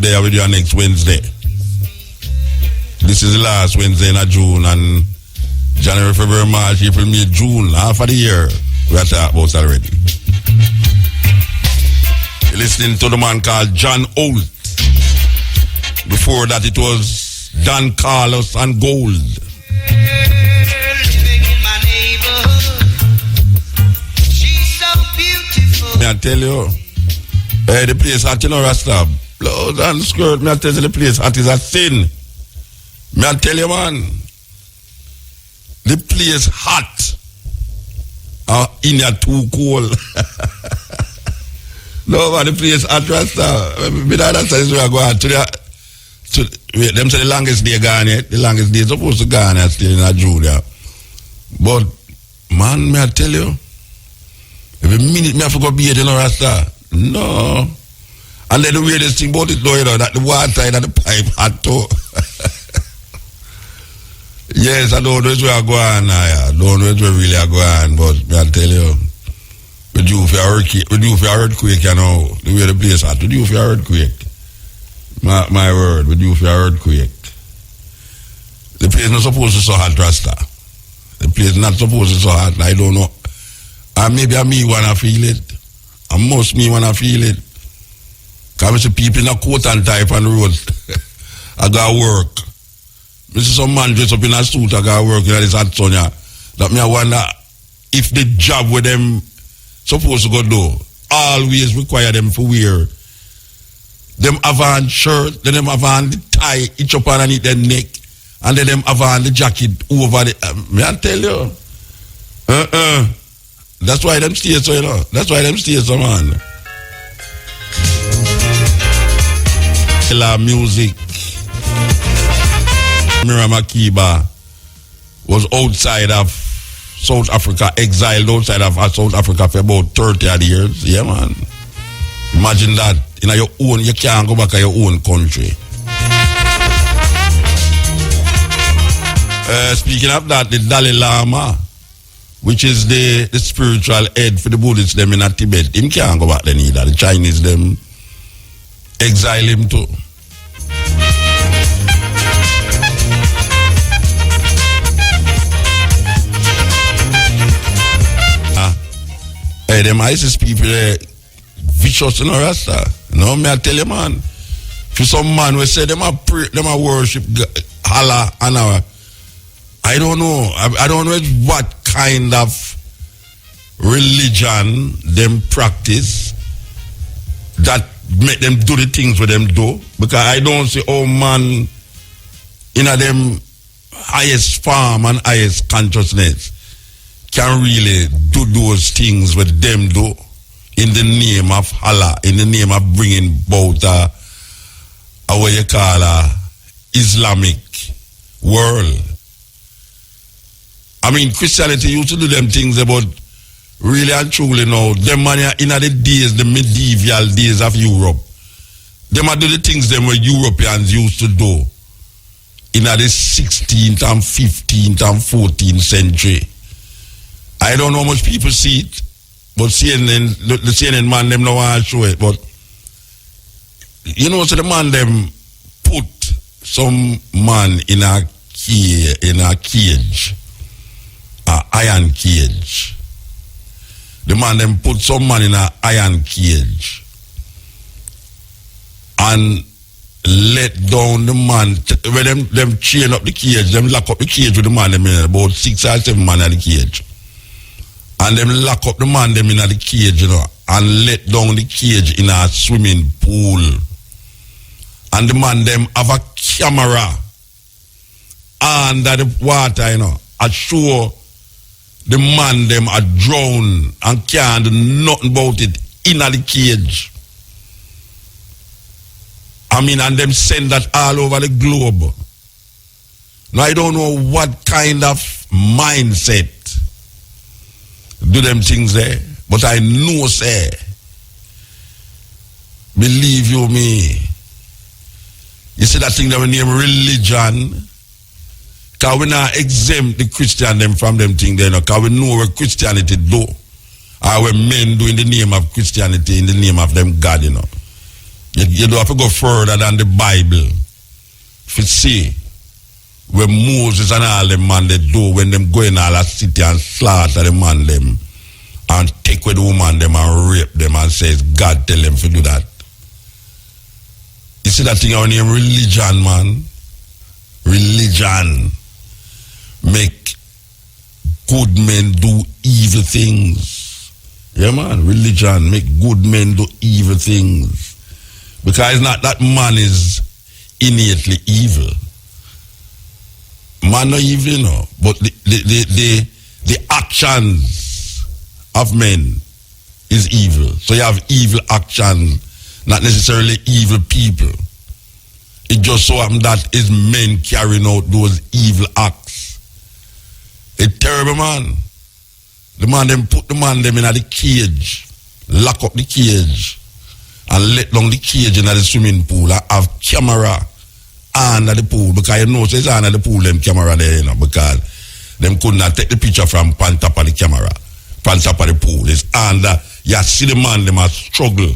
there with you next Wednesday. This is the last Wednesday in June, and January, February, March, April, May, June, half of the year, we are talking about already. You're listening to the man called John Holt. Before that, it was Don Carlos and Gold. Living in my neighborhood, she's so beautiful. May I tell you, the place hot, you know, Rasta. Blouse and skirt, may I tell you, the place hot is a sin. May I tell you, man, the place hot. India too cold. No, man, the place hot, Rasta. Me not understand this way I go on. Them say the longest day gone yet. The longest day is supposed to go on yet still in Julia. But, man, may I tell you, every minute me have to go be it, you know, Rasta. No. And then the weirdest thing about it, though, you know, that the water side of the pipe hot too. Yes, I don't know where I go on now, yeah. I don't know where really I go on, but I tell you, we do for earthquake, you know, the way the place hot, we do for earthquake. My word, we do for earthquake. The place not supposed to so hot, Rasta. The place not supposed to so hot, I don't know. And maybe I me wanna feel it. And most me wanna feel it. Because I see people in a coat and tie on the road. I gotta work. I see some man dressed up in a suit, I gotta work in this hot sun. That me I wonder if the job with them supposed to go do always require them to wear them have on shirt, then them have on the tie, each up underneath their neck, and then them have on the jacket over the may I tell you? That's why them stay so, you know. That's why them stay so, man. Music. Miriam Makeba was outside of South Africa, exiled outside of South Africa for about 30 odd years. Yeah, man. Imagine that. In your own, you can't go back to your own country. Speaking of that, the Dalai Lama, which is the spiritual head for the Buddhists them in Tibet, him can't go back there neither. The Chinese them exile him too. Them ISIS people vicious in Rasta. No, me I tell you, man. For some man we say them a pray, them a worship Allah and I don't know. I don't know what kind of religion them practice that make them do the things with them do. Because I don't see man in a them highest form and highest consciousness can really do those things with them do in the name of Allah, in the name of bringing about what you call Islamic world. I mean, Christianity used to do them things about really and truly now. Them man in the days, the medieval days of Europe, them do the things them where Europeans used to do in the 16th and 15th and 14th century. I don't know how much people see it, but the CNN man them no want to show it. But you know, so the man them put some man in a cage, an iron cage. The man them put some man in an iron cage and let down the man. When them chain up the cage, them lock up the cage with the man them in about 6 or 7 man in the cage. And them lock up the man them in the cage, you know, and let down the cage in a swimming pool. And the man them have a camera under the water, you know, and show the man them are drowned and can't do nothing about it in the cage. I mean, and them send that all over the globe. Now I don't know what kind of mindset do them things there, but I know, say, believe you me, you see that thing that we name religion, because we not exempt the Christian them from them things there, because we know what Christianity do, or what men do in the name of Christianity, in the name of them God, you know. You don't have to go further than the Bible. If you see when Moses and all them man they do when them go in all that city and slaughter the man them and take with the woman them and rape them and says God tell them to do that. You see that thing on name religion, man. Religion make good men do evil things. Yeah, man. Religion make good men do evil things. Because it's not that man is innately evil. Man not evil, you know. But the actions of men is evil. So you have evil actions, not necessarily evil people. It just so happens that it's men carrying out those evil acts. It's terrible, man. The man them put the man them in the cage, lock up the cage, and let down the cage in the swimming pool and have camera under the pool, because you know it's under the pool them camera there, you know, because them could not take the picture from on top of the camera, on top of the pool. It's under, you see the man them a struggle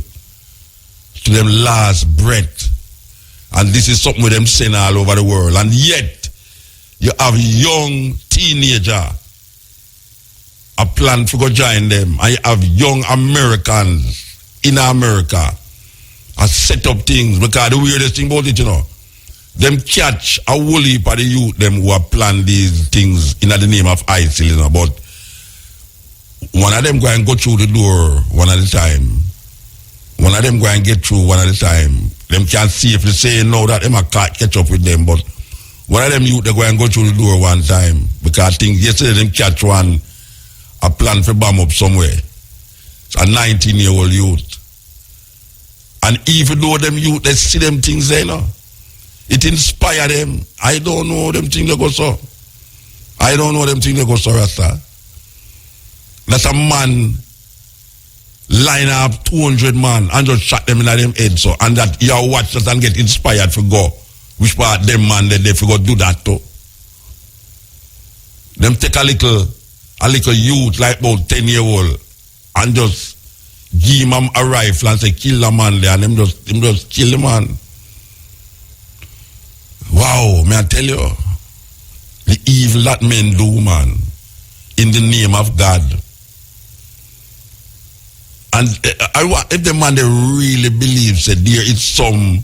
to them last breath. And this is something with them saying all over the world. And yet, you have young teenager a plan to go join them. And you have young Americans in America a set up things. Because the weirdest thing about it, you know, them catch a whole heap of the youth them who have planned these things in the name of ISIL, you know. But one of them go and go through the door one at a time. One of them go and get through one at a time. Them can't see if they say no that them can't catch up with them, but one of them youth they go and go through the door one time because I think yesterday them catch one a plan for bomb up somewhere. It's a 19-year-old youth. And even though them youth they see them things there, you know, it inspire them. I don't know them things they go so. I don't know them things they go so, Rasta. That's a man line up 200 man and just shot them in them head, so, and that you watch that and get inspired to go. Which part them man they forgot do that too. Them take a little youth like about 10-year-old and just give him a rifle and say kill the man there, and them just kill the man. Wow, may I tell you, the evil that men do, man, in the name of God. And if the man they really believes that there is some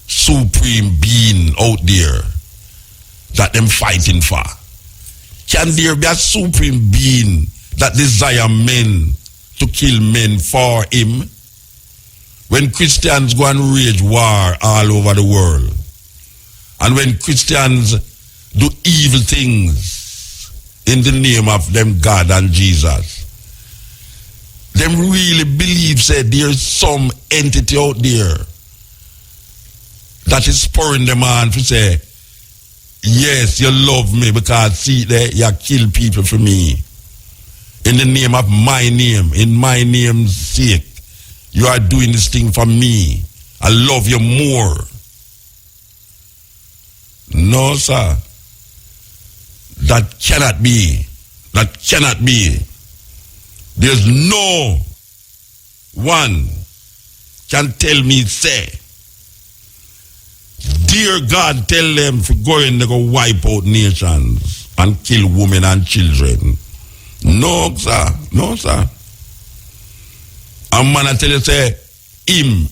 supreme being out there that them fighting for, can there be a supreme being that desire men to kill men for him? When Christians go and wage war all over the world, and when Christians do evil things in the name of them God and Jesus, them really believe that there's some entity out there that is spurring them on to say, yes, you love me because see there, you kill people for me. In the name of my name, in my name's sake, you are doing this thing for me. I love you more. No, sir. That cannot be. That cannot be. There's no one can tell me, say, dear God, tell them to go in and go wipe out nations and kill women and children. No, sir. No, sir. And man, I tell you, say, him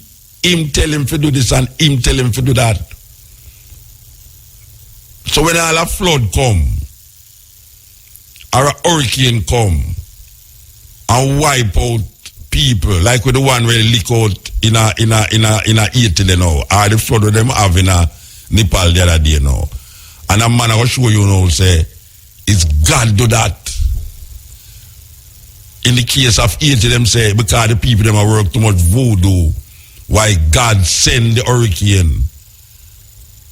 tell him to do this and him tell him to do that. So when all a flood come, or a hurricane come, and wipe out people, like with the one where they leak out in a Haiti now, or the flood of them have in a Nepal the other day now. And a man I will show you now say, it's God do that. In the case of Haiti, them say, because the people them work too much voodoo, why God send the hurricane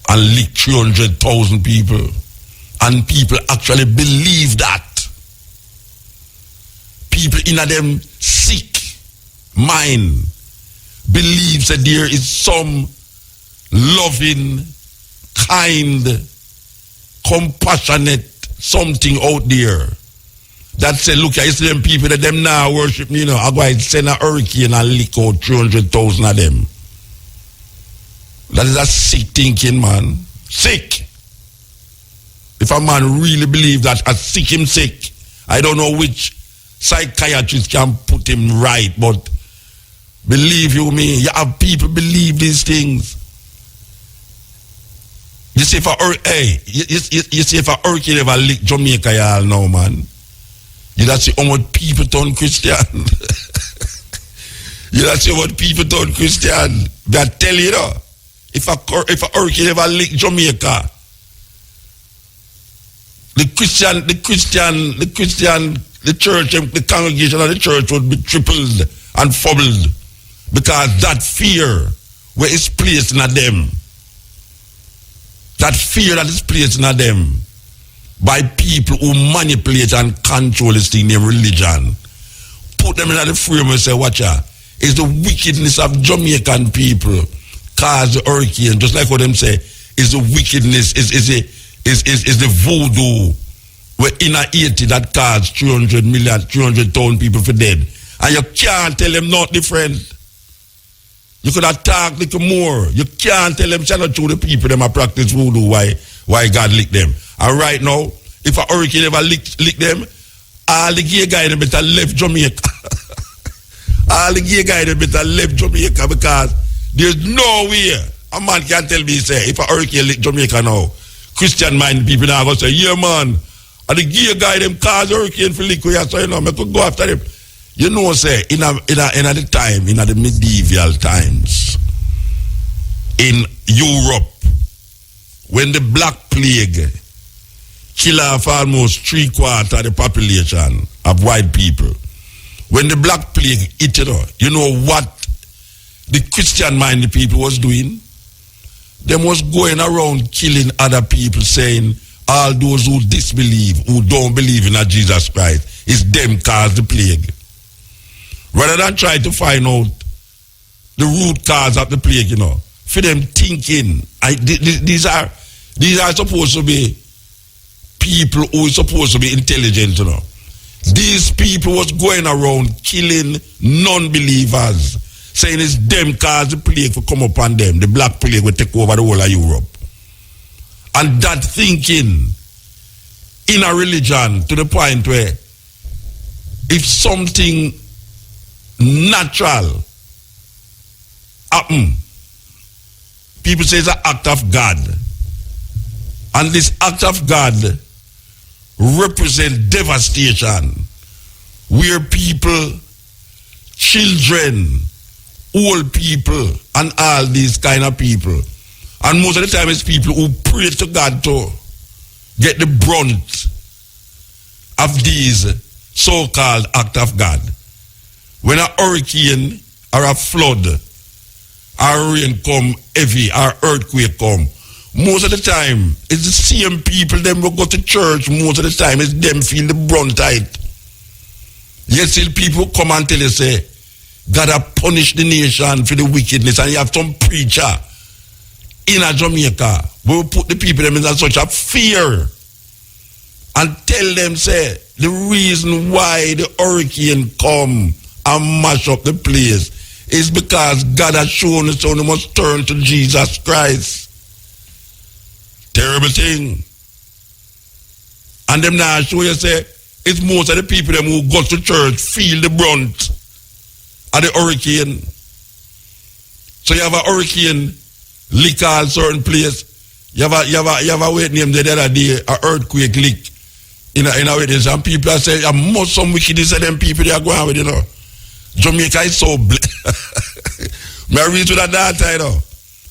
and leak 300,000 people. And people actually believe that. People in a them sick mind believes that there is some loving, kind, compassionate something out there that say, look, I see them people that them now worship me, you know, I go and send a hurricane and lick out 300,000 of them. That is a sick thinking, man. Sick. If a man really believe that, a sick him sick. I don't know which psychiatrist can put him right, but believe you me, you have people believe these things. You see if a hurricane ever lick Jamaica, y'all know, man. You don't see how much people turn Christian. You don't see how much people turn Christian. They tell you, though, if a hurricane ever lick Jamaica, the church, the congregation of the church would be tripled and fumbled because that fear where is placed in them. That fear that is placed in them by people who manipulate and control this thing named religion. Put them in the frame and say, watch out, it's the wickedness of Jamaican people cause the hurricane, just like what them say, is the wickedness, is the voodoo where in Haiti that caused 300,000 people for dead. And you can't tell them not different. You could have talked a little more. You can't tell them, channel to the people them a practice voodoo, why God lick them. And right now, if a hurricane ever lick them, all the gay guys better left Jamaica. All the gay guys better left Jamaica because there's no way a man can tell me, say, if a hurricane lick Jamaica now, Christian mind people now go say, yeah man, and the gay guy them cause hurricane for lick, so you know, I could go after them. You know, say, in the time, in the medieval times, in Europe, when the Black Plague killed off almost 3/4 of the population of white people, when the Black Plague hit it, you know what the Christian-minded people was doing? They was going around killing other people, saying, all those who disbelieve, who don't believe in Jesus Christ, it's them cause the plague. Rather than try to find out the root cause of the plague, you know, for them thinking, these are supposed to be people who are supposed to be intelligent, you know. These people was going around killing non-believers, saying it's them cause the plague will come upon them. The Black Plague will take over the whole of Europe. And that thinking in a religion to the point where if something natural happen, people say it's an act of God. And this act of God represents devastation where people, children, old people, and all these kind of people, and most of the time it's people who pray to God to get the brunt of these so-called act of God. When a hurricane or a flood or rain come heavy or earthquake come, most of the time it's the same people them will go to church. Most of the time it's them feel the brunt of it. Yet still people come and tell you, say, God have punished the nation for the wickedness, and you have some preacher in a Jamaica will put the people them in such a fear and tell them, say, the reason why the hurricane come and mash up the place is because God has shown his son must turn to Jesus Christ. Terrible thing. And them now show you, say, it's most of the people them who go to church feel the brunt of the hurricane. So you have a hurricane lick all certain place. You have a weight name the other day, a earthquake lick in a way. And people are saying, most some wickedness of them people they are going with, you know. Jamaica is so blessed. I read to that data, you know.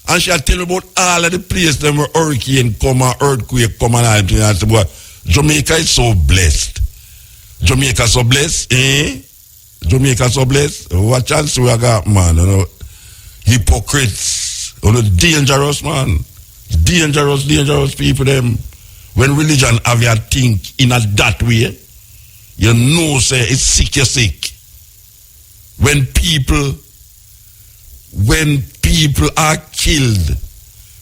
And she tell me about all of the places them where hurricane come and earthquake come and all that. I said, boy, Jamaica is so blessed. Jamaica so blessed, eh? Jamaica so blessed. What chance we got, man? You know, hypocrites. You know, dangerous, man. Dangerous people, them. When religion have you think in a that way, you know, say, it's sick, you're sick. When people are killed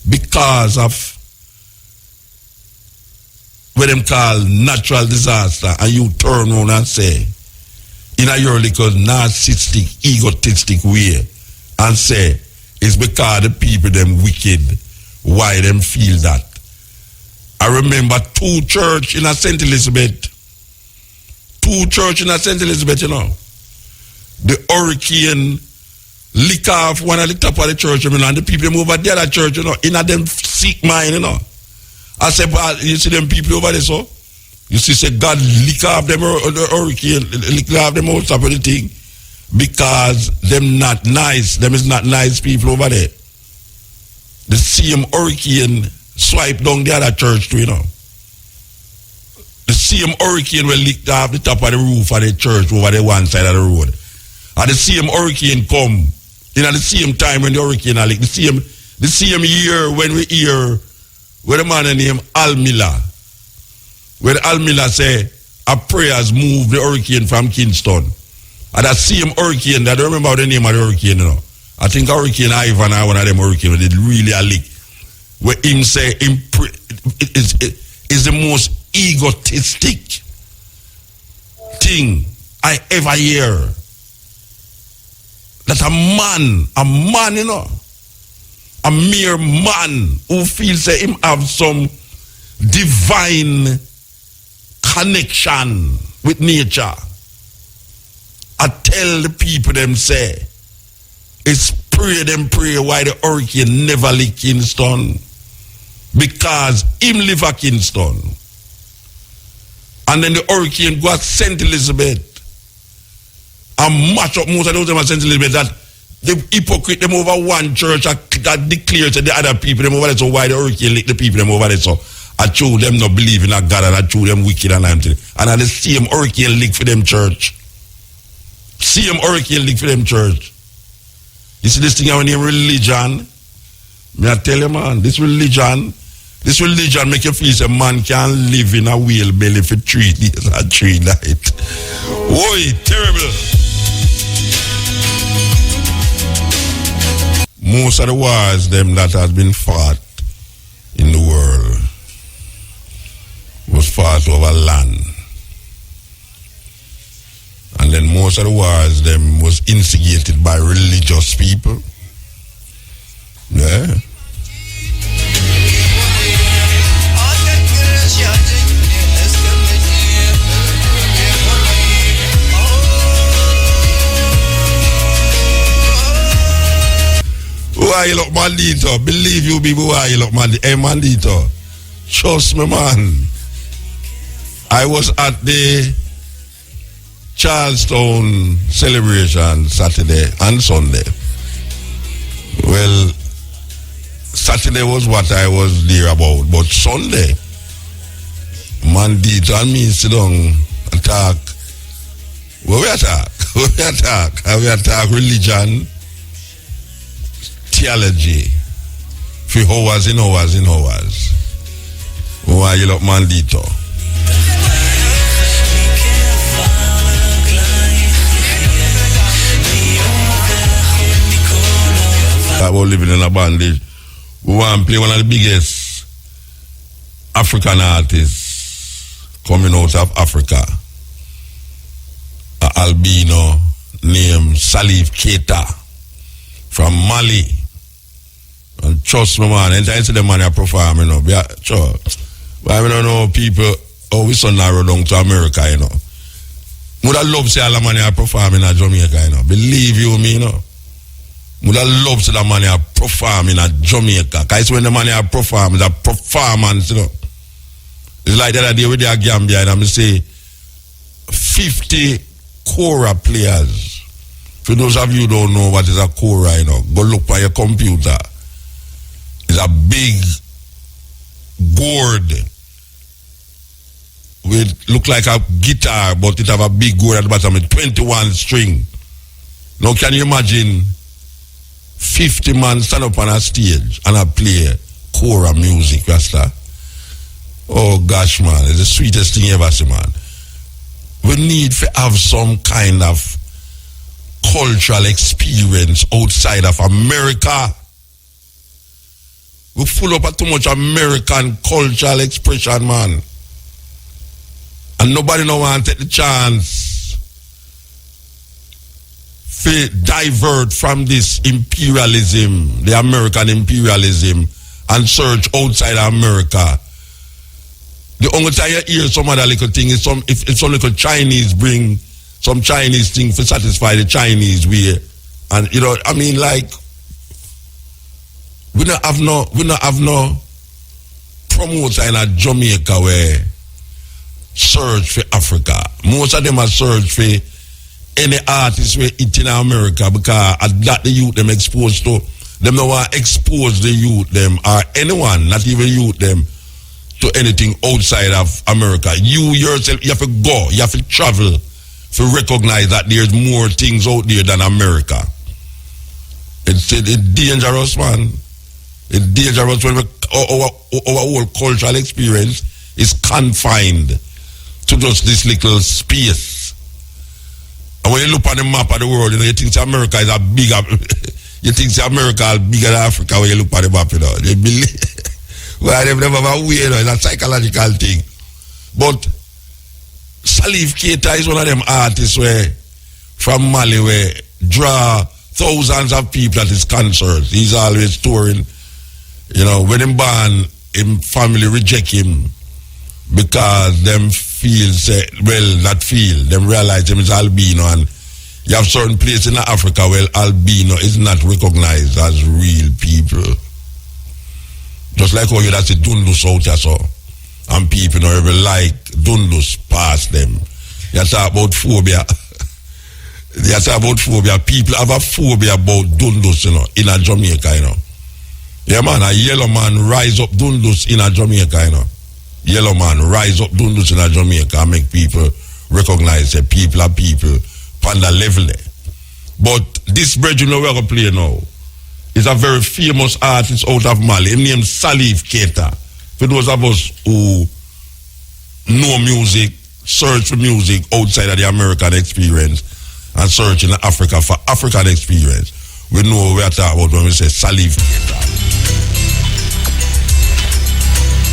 because of what them call natural disaster, and you turn around and say, in a your little narcissistic, egotistic way, and say, It's because the people them wicked. Why them feel that? I remember 2 church in a St. Elizabeth. 2 church in a St. Elizabeth, you know. The hurricane lick off one at the top of the church, you know, and the people them over the other church, you know, in a them sick mind, you know. I said, you see them people over there, so? You see, say God lick off them the hurricane, lick off them all top of the thing. Because them not nice. Them is not nice people over there. The same hurricane swipe down the other church too, you know. The same hurricane will lick off the top of the roof of the church over the one side of the road. And the same hurricane come in at the same time when the hurricane are lick. The same year when we hear where the man named Al Miller. Where Al Miller say a prayers move the hurricane from Kingston. And that same hurricane, I don't remember the name of the hurricane, you know. I think Hurricane Ivan or one of them hurricanes did really a leak. Where him say is the most egotistic thing I ever hear. That a man, you know, a mere man who feels that him have some divine connection with nature. I tell the people them say, it's pray why the hurricane never leave Kingston. Because him live at Kingston. And then the hurricane go at St. Elizabeth. And match up most of those them at St. Elizabeth that the hypocrite them over one church that declares to the other people them over there. So why the hurricane lick the people them over there? So I show them not believe in a God and I show them wicked and empty. And I the same hurricane lick for them church. Same hurricane lick for them church. You see this thing I name religion? Me I tell you, man, this religion make you feel a man can live in a whale belly for 3 days and 3 nights. Oi, terrible. Most of the wars them that has been fought in the world was fought over land. And then most of the wars them was instigated by religious people. Yeah. Why you look Mandito? Believe you people why you look Mandito. Hey Mandito, trust me man. I was at the Charlestown celebration Saturday and Sunday. Well, Saturday was what I was there about, but Sunday, Mandito and me sit down and talk. Well, we attack. We attack religion, theology, for hours and hours and hours. Why you look Mandito? About living in a bondage. We want to play one of the biggest African artists coming out of Africa. An albino named Salif Keita from Mali. And trust me, man, anytime I see the man I perform, you know, sure. But I don't know people, we so narrow down to America, you know. Would I love to see all the money I perform in Jamaica, you know. Believe you me, you know. Would I love to see the money I perform in Jamaica. Because when the money I perform is a performance, you know. It's like the other day with the Gambia, and I'm say 50 Kora players. For those of you who don't know what is a Kora, you know, go look on your computer. It's a big board. It look like a guitar, but it have a big board at the bottom with 21 string. Now can you imagine 50 man stand up on a stage and I play Kora music, Rasta? Oh gosh, man, it's the sweetest thing you ever see, man. We need to have some kind of cultural experience outside of America. We full up of too much American cultural expression, man. And nobody no want to take the chance to divert from this imperialism, the American imperialism, and search outside America. The only time you hear some other little thing is if some little Chinese bring some Chinese thing to satisfy the Chinese way. And you know, I mean, like, we don't have no promoter in Jamaica where search for Africa. Most of them are search for any artist where it in America, because at that the youth them exposed to them no want expose the youth them or anyone, not even youth them, to anything outside of America. You yourself, you have to go, you have to travel to recognize that there's more things out there than America. It's dangerous, man. It's dangerous when our whole cultural experience is confined to just this little space. And when you look at the map of the world, you know, you think America is a bigger, you think America is bigger than Africa when you look at the map, you know. They believe, well, they've never weird, you know, it's a psychological thing. But Salif Keita is one of them artists where, from Mali, where draw thousands of people at his concerts. He's always touring. You know, when him born, him family reject him because them feel, them realize him is albino, and you have certain places in Africa where albino is not recognized as real people. Just like how you that's a Dundus out here, so. And people don't even like Dundus past them. You talk about phobia. You talk about phobia. People have a phobia about Dundus, you know, in a Jamaica, you know. Yeah, man, a yellow man rise up Dundus in a Jamaica, you know. Yellow man rise up Dundus in a Jamaica and make people recognize that people are people on the level there. But this brethren we're going to play now is a very famous artist out of Mali. His name is Salif Keita. For those of us who know music, search for music outside of the American experience and search in Africa for African experience, we know what we are talking about when we say Salif Keita.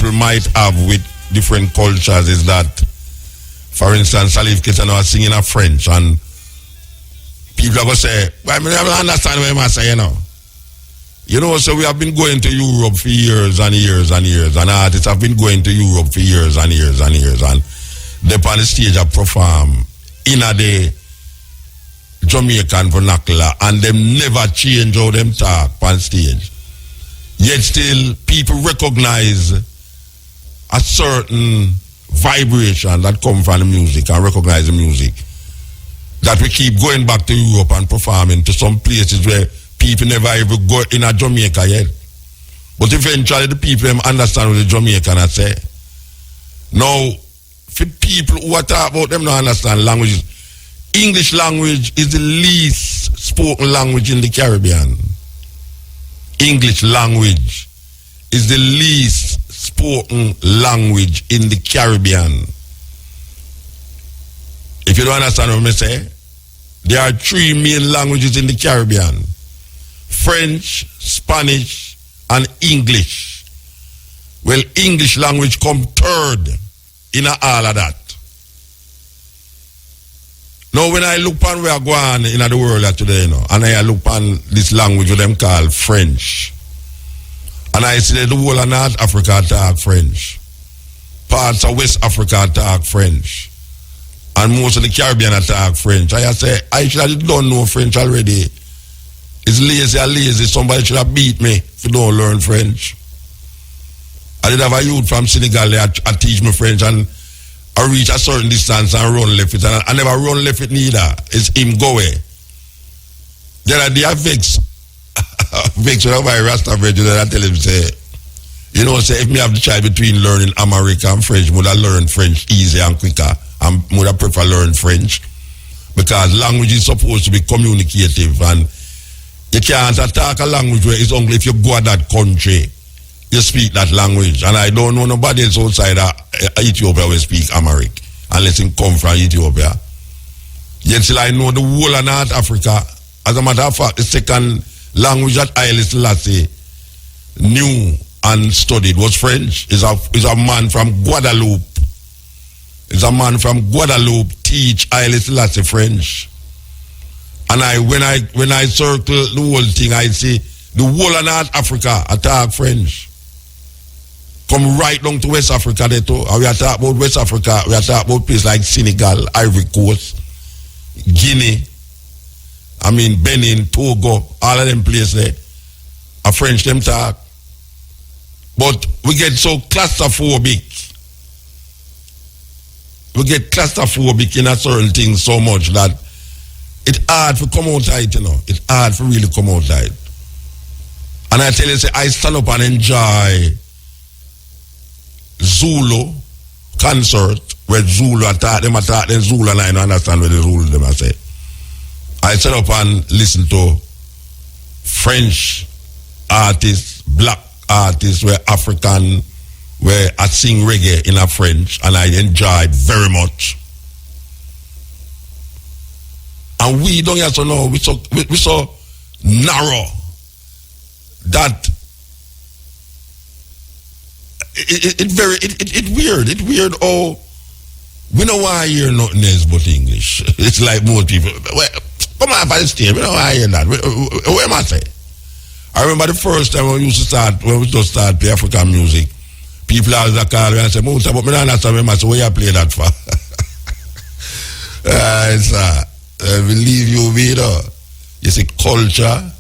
We might have with different cultures is that, for instance, Salif Keita now singing in French, and people are going to say, well, I don't understand what I'm saying, you know. You know, so we have been going to Europe for years and years and years, and artists have been going to Europe for years and years and years, and they on the stage have perform in the Jamaican vernacular, and them never change how them talk on stage. Yet still, people recognize a certain vibration that comes from the music and recognize the music. That we keep going back to Europe and performing to some places where people never ever go in a Jamaica yet. But eventually the people understand what the Jamaican are say. Now, for people who are talking about them don't understand languages, English language is the least spoken language in the Caribbean. English language is the least spoken language in the Caribbean. If you don't understand what I say, there are 3 main languages in the Caribbean: French, Spanish, and English. Well, English language come third in all of that. Now, when I look on where I go on in the world today, you know, and I look on this language what them call French, and I see that the whole of North Africa talk French, parts of West Africa talk French, and most of the Caribbean talk French. I say, I should don't know French already. It's lazy. Somebody should have beat me if you don't learn French. I did have a youth from Senegal that teach me French, and I reach a certain distance and run left it, and I never run left it neither. It's him go away. Then I vex with my Rasta brethren, and I tell him, say, you know, say, if me have the choice between learning American and French, would I learn French easier and quicker, and would I prefer learn French? Because language is supposed to be communicative, and you can't talk a language where it's only if you go to that country, you speak that language. And I don't know nobody else outside Ethiopia will speak Amharic, unless he come from Ethiopia. Yet still I know the whole of North Africa. As a matter of fact, the second language that Haile Selassie knew and studied was French. Is a man from Guadeloupe. Is a man from Guadeloupe teach Haile Selassie French. And when I circle the whole thing, I say the whole of North Africa attack French. Come right down to West Africa there too. And we are talking about West Africa, we are talking about places like Senegal, Ivory Coast, Guinea, Benin, Togo, all of them places there. A French them talk. But we get so claustrophobic. We get claustrophobic in a certain thing so much that it's hard to come outside, It's hard to really come outside. And I tell you, I stand up and enjoy Zulu concert where Zulu attack them Zulu, and I don't understand what the Zulu them I say. I stand up and listen to French artists, black artists, where African, where I sing reggae in a French, and I enjoy it very much. And we don't have to know, we so narrow that it's weird. It's weird. Oh, we don't want to hear nothing else but English. It's like most people. Well, come on, Palestine. We don't want to hear that. What am I saying? I remember the first time when we used to start play African music. People always call me and say, "Musa, but me don't understand." I say, "Where you play that for?" Believe you me, though. You see, culture.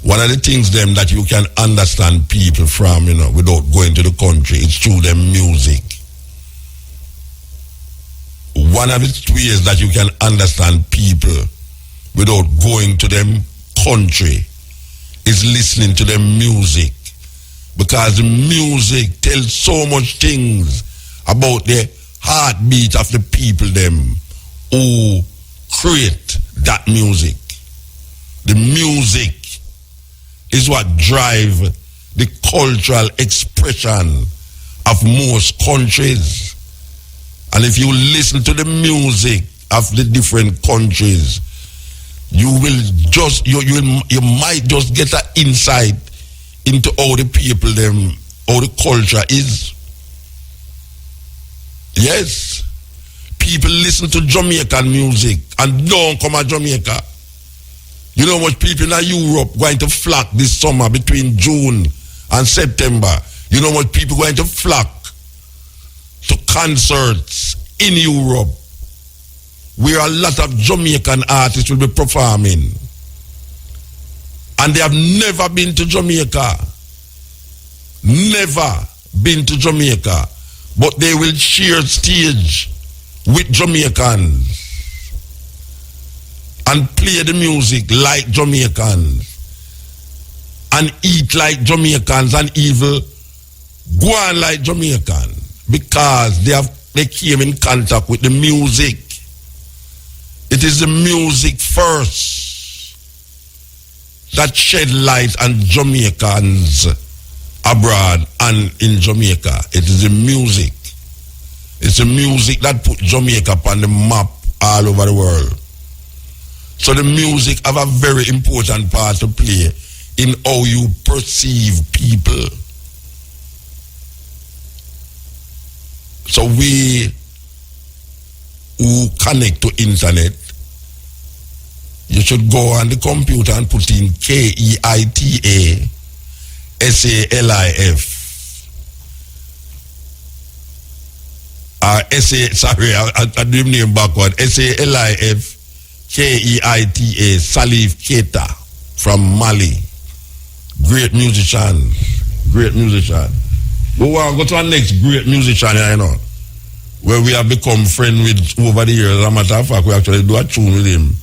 One of the things them that you can understand people from, without going to the country, it's through their music. One of the ways that you can understand people without going to them country is listening to their music. Because the music tells so much things about the heartbeat of the people them who create that music. The music is what drive the cultural expression of most countries. And if you listen to the music of the different countries, you will just you might just get an insight into how the people them, how the culture is. Yes. People listen to Jamaican music and don't come to Jamaica. You know much people in Europe going to flock this summer between June and September. You know much people going to flock to concerts in Europe where a lot of Jamaican artists will be performing. And they have never been to Jamaica. Never been to Jamaica. But they will share stage with Jamaicans and play the music like Jamaicans and eat like Jamaicans and even go on like Jamaicans because they came in contact with the music. It is the music first that shed light on Jamaicans abroad and in Jamaica. It is the music. It's the music that put Jamaica on the map all over the world. So the music have a very important part to play in how you perceive people. So we who connect to internet, you should go on the computer and put in KEITA SALIF. I do name backward. SALIF KEITA Salif Keita from Mali. Great musician. Great musician. We want to go to our next great musician, where we have become friends with over the years. As a matter of fact, we actually do a tune with him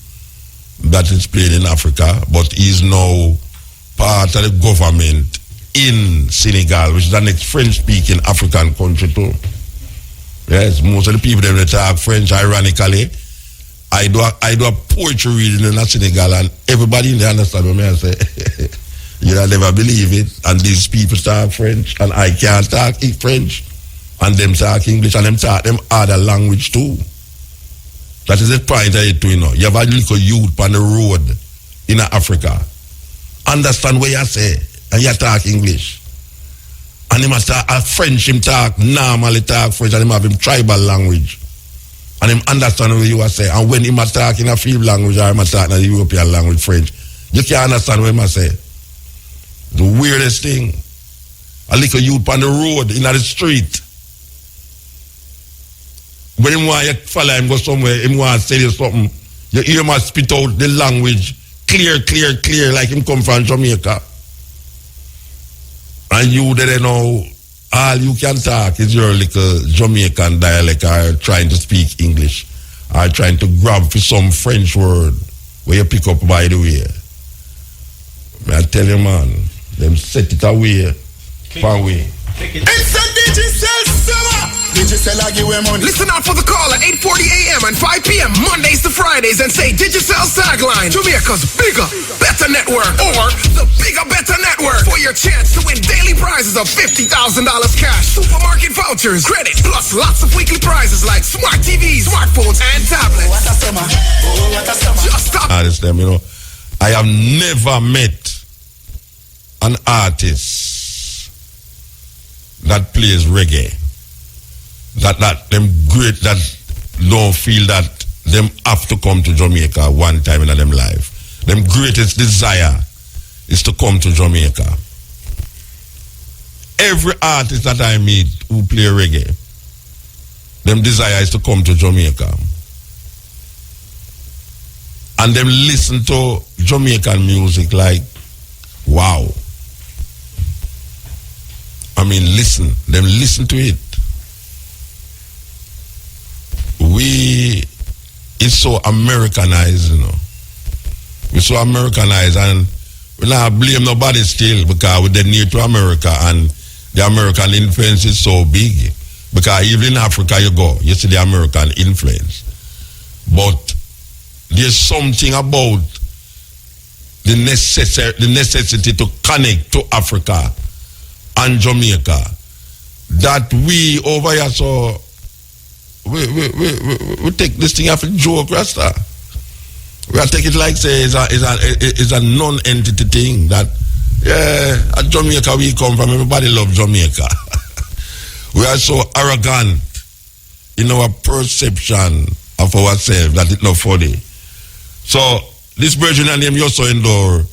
that is played in Africa, but he's now part of the government in Senegal, which is the next French-speaking African country too. Yes, most of the people that talk French, ironically, I do a poetry reading in Senegal, and everybody in there understand what I say. You'll never believe it. And these people talk French, and I can't talk French, and them talk English, and them talk them other language too. That is the point of it too, You have a little youth on the road in Africa. Understand what you say, and you talk English. And he must talk French, him talk normally talk French, and him have him tribal language. and him understand what you are saying. And when him a talk in a field language or him a talk in a European language, French, you can't understand what him a say. The weirdest thing, a little youth on the road, in the street, when him want you follow him go somewhere, him want to tell you something, you hear him spit out the language clear, like him come from Jamaica. And you didn't know, all you can talk is your little Jamaican dialect or trying to speak English or trying to grab for some French word where you pick up by the way. I tell you, man, them set it away, far away. It's a Digicel summer. Digicel I give away money. Listen out for the call at 8:40 a.m. and 5 p.m. Mondays to Fridays and say Digicel tagline. Jamaica's bigger, better network, or the bigger, better network for your chance to win daily prizes of $50,000 cash, supermarket vouchers, credit, plus lots of weekly prizes like smart TVs, smartphones, and tablets. What a summer! Oh, what a summer! Just stop. Them, you know, I have never met an artist that plays reggae, that them great, that don't feel that them have to come to Jamaica one time in their life. Them greatest desire is to come to Jamaica. Every artist that I meet who play reggae, them desire is to come to Jamaica. And them listen to Jamaican music like, wow. I mean, them listen to it. It's so Americanized, you know. We're so Americanized, and we not blame nobody still because we're near to America and the American influence is so big. Because even in Africa you go, you see the American influence. But there's something about the necessity to connect to Africa and Jamaica that we over here, so we take this thing off a joke, Rasta. We are take it like say it's a non-entity thing that at Jamaica we come from, everybody loves Jamaica. We are so arrogant in our perception of ourselves that it's not funny. So this version named Yoso Endor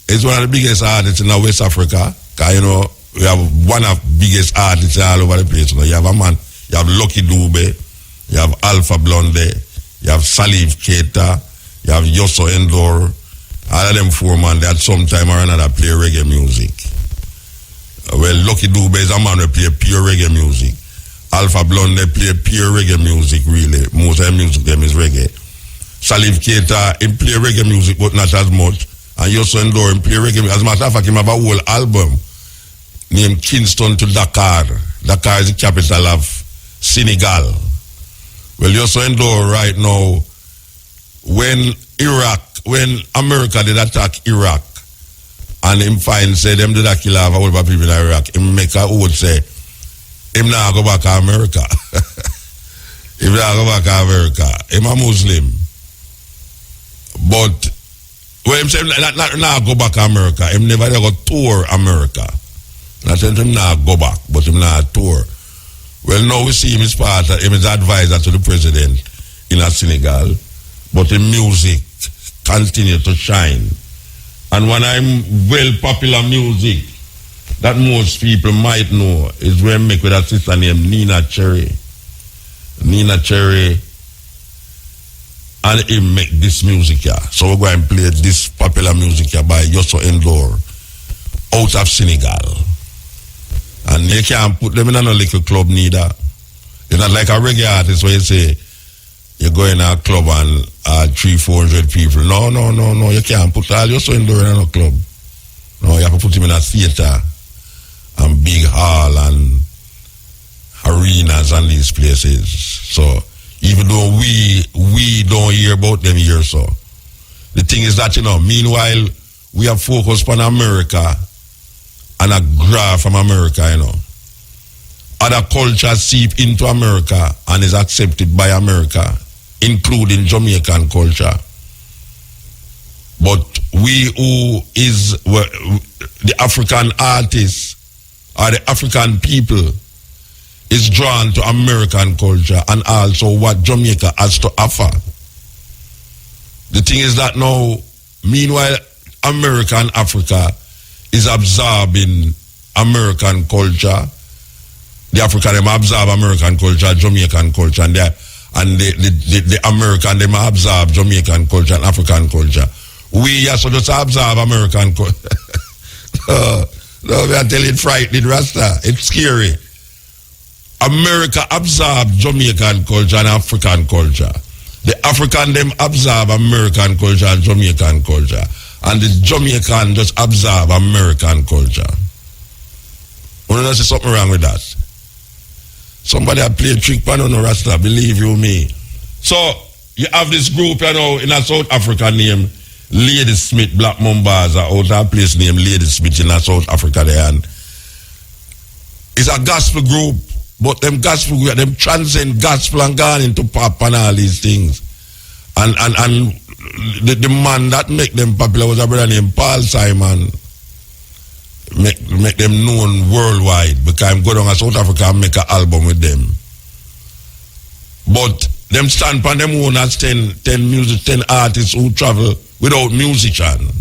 is one of the biggest artists in West Africa. Cause you know we have one of the biggest artists all over the place. You know, you have a man, you have Lucky Dube, you have Alpha Blonde, you have Salif Keita, you have Yoso Endor. All of them four man, they at some time or another play reggae music. Well, Lucky Dube is a man who play pure reggae music. Alpha Blonde, they play pure reggae music, really. Most of the music them is reggae. Salif Keita, he play reggae music, but not as much. And Yoso Endor, he play reggae music. As a matter of fact, he have a whole album named Kingston to Dakar. Dakar is the capital of Senegal. Well, Yoso Endor right now, when America did attack Iraq, and him find say them did a kill a whole people in Iraq, him make a oath say him not go back to America. Him not go back to America. Him a Muslim. But when him say not go back to America, him never go tour America. Not saying him not go back, but him not tour. Well, now we see him as part of him as advisor to the president in Senegal, but the music continue to shine. And when I'm well popular music that most people might know is where I make with a sister named Nina Cherry. Nina Cherry, and he make this music here. So we're going to play this popular music here by Yoso Endor out of Senegal. And you can't put them in a little club neither. It's not like a reggae artist where you say you go in a club and 300-400 people. No. You can't put all Yoso Endor in a club. No, you have to put him in a theater and big hall and arenas and these places. So even though we don't hear about them here, so the thing is that, you know, meanwhile we have focused on America and a graph from America, you know. Other cultures seep into America and is accepted by America, including Jamaican culture. But we who is the African artists or the African people is drawn to American culture and also what Jamaica has to offer. The thing is that now, meanwhile, American Africa is absorbing American culture. The African them absorb American culture, Jamaican culture, and the American them absorb Jamaican culture and African culture. We also just absorb American culture. No, we are telling it frightening, Rasta. It's scary. America absorb Jamaican culture and African culture. The African them absorb American culture and Jamaican culture. And the Jamaican just absorb American culture. You know, there's something wrong with that. Somebody had played trick on no Rasta, believe you me. So you have this group, you know, in a South Africa named Lady Smith Black Mombasa, out of a place named Lady Smith in a South Africa there. And it's a gospel group, but them gospel group, them transcend gospel and gone into pop and all these things. And the man that make them popular was a brother named Paul Simon. Make them known worldwide because I'm going to South Africa and make an album with them. But them stand on them own as 10 artists who travel without musician.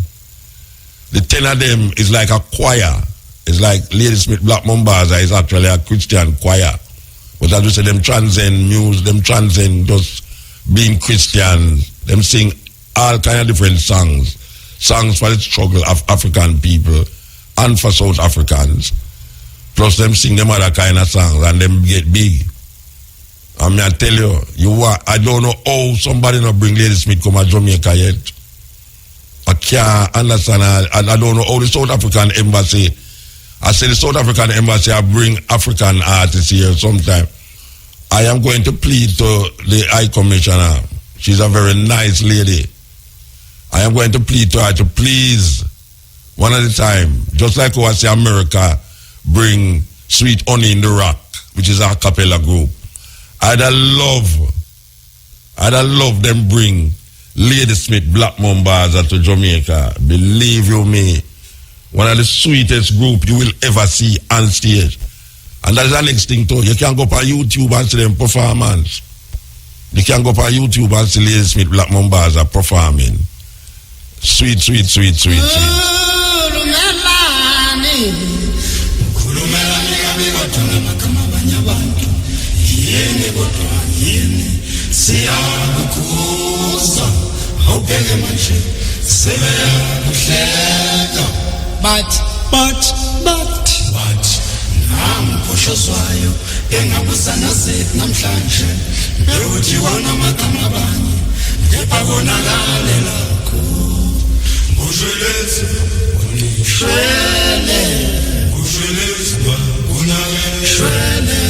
The 10 of them is like a choir. It's like Lady Smith Black Mombasa is actually a Christian choir. But as you say, them transcend music, them transcend just being Christian. Them sing all kind of different songs. Songs for the struggle of African people and for South Africans. Plus them sing them other kind of songs and them get big. I mean, I tell you, I don't know how somebody not bring Lady Smith come to Jamaica yet. I can't understand. I don't know how the South African embassy. I say the South African embassy I bring African artists here sometime. I am going to plead to the High Commissioner. She's a very nice lady. I am going to plead to her to please, one at a time, just like how I say America bring Sweet Honey in the Rock, which is a cappella group. I'd love them bring Lady Smith Black Mombasa to Jamaica. Believe you me, one of the sweetest group you will ever see on stage. And that's the next thing too. You can go up on YouTube and see them performance. You can go up on YouTube and see Lady Smith Black Mombasa performing. Sweet, sweet, sweet, sweet, sweet. But namphoshozayo engabusana zethu namhlanje ukuthi wona magama abanye kepha konakale lakho ushwelezi unakale shwele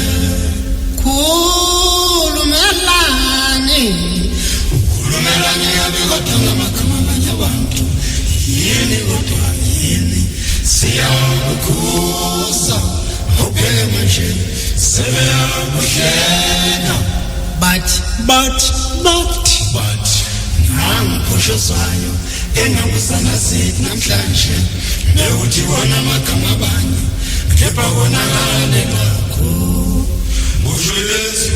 khulumelani yabekodwa magama abanye abantu yini kodwa yini siyakukhuza but namphoshozayo engabusana zethu namhlanje bekuthi wona magama abanye kepha konakale lakho ushwelezi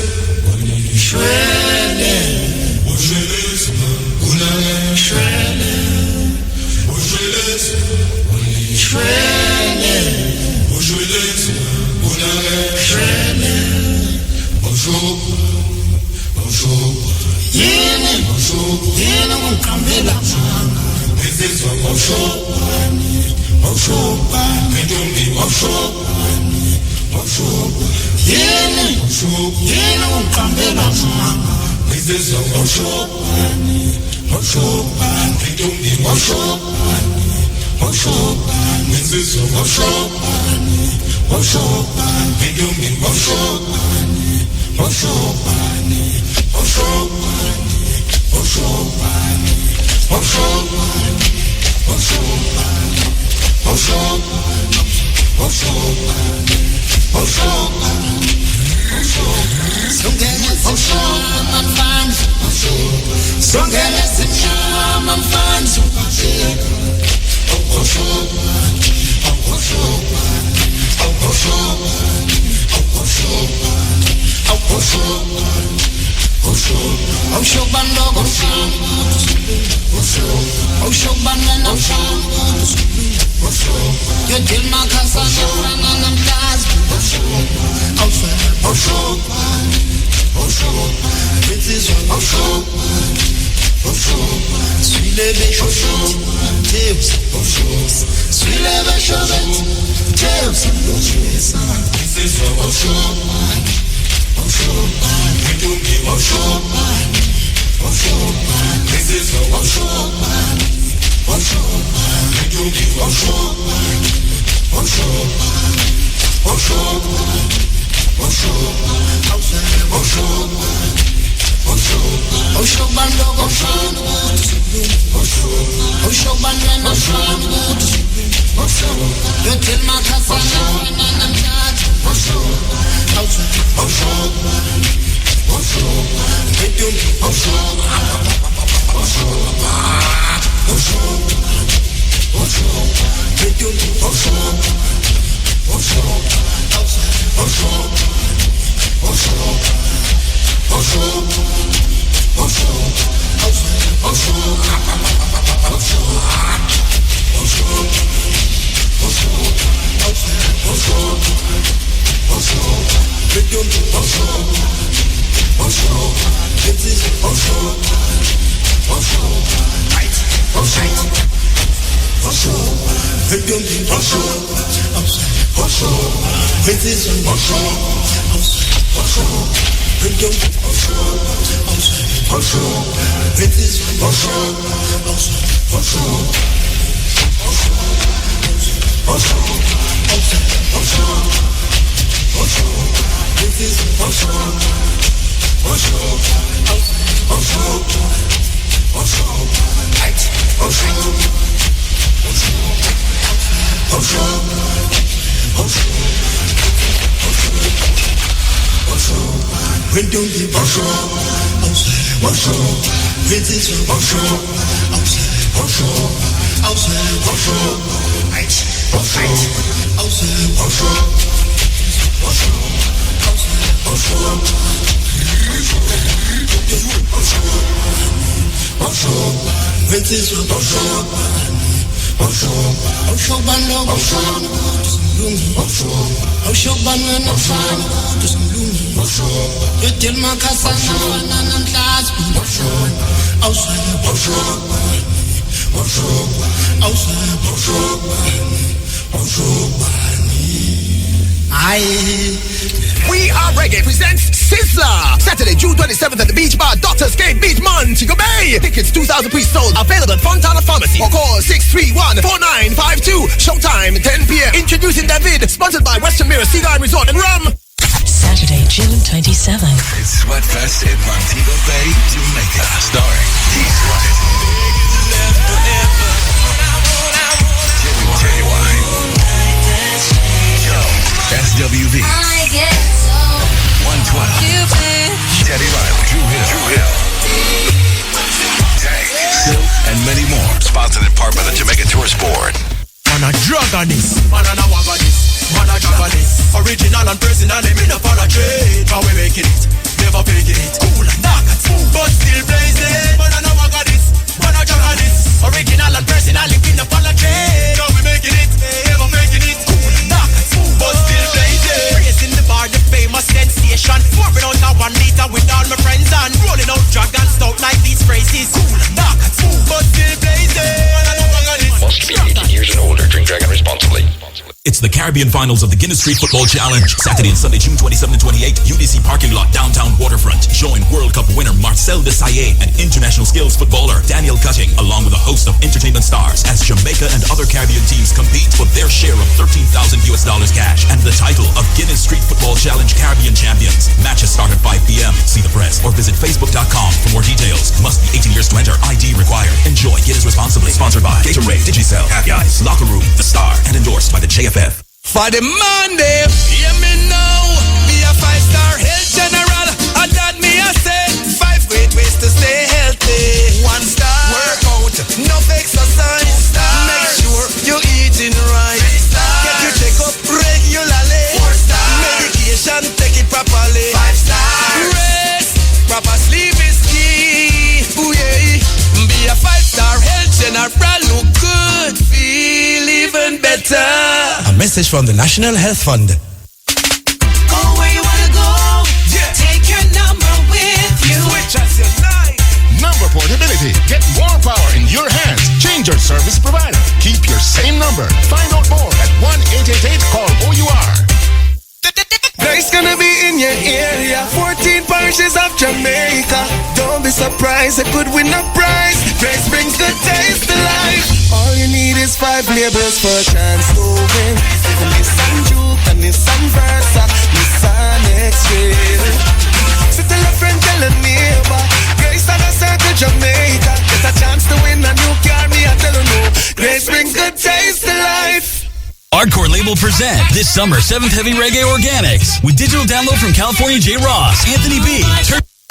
unakale shwele yini ungiqambela manga ngizizwa ngawushobani ntombi wawushobani yini ungiqambela manga ngizizwa ngawushobani ntombi wawushobani ngizizwa ngawushobani ntombi wawushobani Songele We Are Reggae presents Sizzler. Saturday, June 27th at the Beach Bar, Doctor's Gate Beach, Montego Bay. Tickets 2,000 pre-sold. Available at Fontana Pharmacy. Or call 631-4952. Showtime 10 p.m. Introducing David. Sponsored by Western Mirror Cigar Resort and Rum. Saturday, June 27th. It's Sweatfest in Montego Bay, Jamaica. Starring He's Right. Genuine. SWV. 112. Teddy Riley. Drew Hill. Tank. Silk, and many more. Sponsored in part by the Jamaica Tourist Board. Man a drug on this, man a wag on this, man a drug on this. Original and personal, they mean up on a trade. How we making it, never faking it. Cool and dark and smooth, but still blazing. Man a wag on this, man a drug on this. Original and personal, they mean up on a trade. How we making it, never faking it. Cool and dark and smooth, but still blazing. Raising the bar, the famous sensation. Pouring out a 1 liter with all my friends and rolling out drag and stout like these phrases. Cool and dark and smooth, but still blazing. Man a wag on this. Must be 18 years and older. Drink Dragon responsibly. It's the Caribbean Finals of the Guinness Street Football Challenge. Saturday and Sunday, June 27 and 28, UDC Parking Lot, Downtown Waterfront. Join World Cup winner Marcel Desailly and international skills footballer Daniel Cutting, along with a host of entertainment stars, as Jamaica and other Caribbean teams compete for their share of $13,000 cash and the title of Guinness Street Football Challenge Caribbean Champions. Matches start at 5 p.m. See the press or visit facebook.com for more details. Must be 18 years to enter. ID required. Enjoy Guinness responsibly. Sponsored by Gatorade, Digicel, Happy Eyes, Locker Room, The Star, and endorsed by the JFF. For the Monday, hear me now. Be a 5-star health general. And that me I say 5 great ways to stay healthy. 1 star, work out, no exercise. Make sure you're eating right. Get your checkup regularly. 4 star, medication, take it properly. 5 star, message from the National Health Fund. Go where you wanna go. Yeah. Take your number with you. Switch as you like. Number portability. Get more power in your hands. Change your service provider. Keep your same number. Find out more at 1-888-CALL-OUR. Grace gonna be in your area. 14 parishes of Jamaica. Don't be surprised, it could win a prize. Grace brings the taste to life. All you need is 5 labels for a chance to win. The Nissan Juke, the Nissan Versa, Nissan X-Trail. So tell a friend, tell a neighbor. Grace on a circle Jamaica. Get a chance to win a new car, me I tell you no. Grace brings good taste to life. Hardcore Label present this summer 7th Heavy Reggae Organics with digital download from California J. Ross, Anthony B,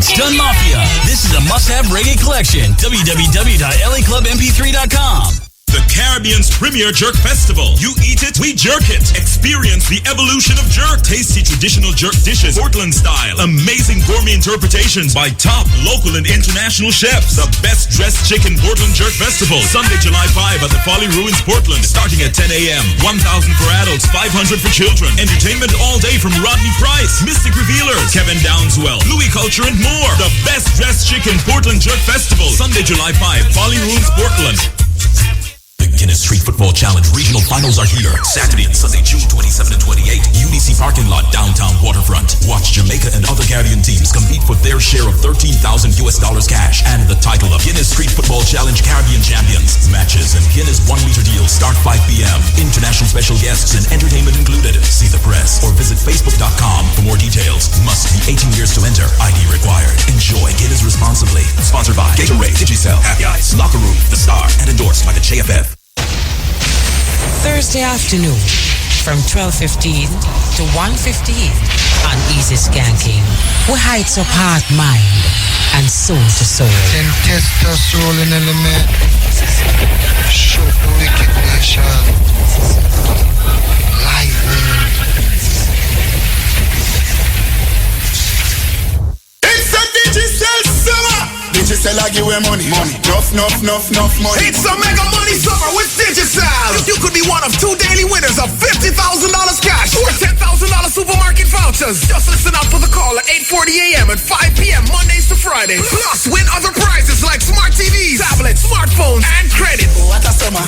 Stun Mafia. This is a must-have reggae collection. www.laclubmp3.com. The Caribbean's premier jerk festival. You eat it, we jerk it. Experience the evolution of jerk. Tasty traditional jerk dishes, Portland style. Amazing gourmet interpretations by top local and international chefs. The best dressed chicken Portland Jerk Festival. Sunday, July 5 at the Folly Ruins, Portland. Starting at 10 a.m. 1,000 for adults, 500 for children. Entertainment all day from Rodney Price, Mystic Revealers, Kevin Downswell, Louis Culture and more. The best dressed chicken Portland Jerk Festival. Sunday, July 5, Folly Ruins, Portland. Guinness Street Football Challenge Regional Finals are here. Saturday and Sunday, June 27 and 28. UDC Parking Lot, downtown Waterfront. Watch Jamaica and other Caribbean teams compete for their share of $13,000 cash and the title of Guinness Street Football Challenge Caribbean Champions. Matches and Guinness 1-meter deals start 5 p.m. International special guests and entertainment included. See the press or visit facebook.com for more details. Must be 18 years to enter. ID required. Enjoy Guinness responsibly. Sponsored by Gatorade, Digicel, Happy Eyes, Locker Room, The Star, and endorsed by the JFF. Thursday afternoon from 12:15 to 1:15 on Easy Skanking. We heights up heart, mind, and soul to soul. Then test the soul in element. Show the wicked nation. Live It's a Digicel summer. Digicel I give away money. Enough money. It's a mega money summer with Digicel. You could be one of 2 daily winners of $50,000 cash or $10,000 supermarket vouchers. Just listen out for the call at 8:40 a.m. and 5 p.m. Mondays to Fridays. Plus, win other prizes like smart TVs, tablets, smartphones, and credit. Oh, what a summer.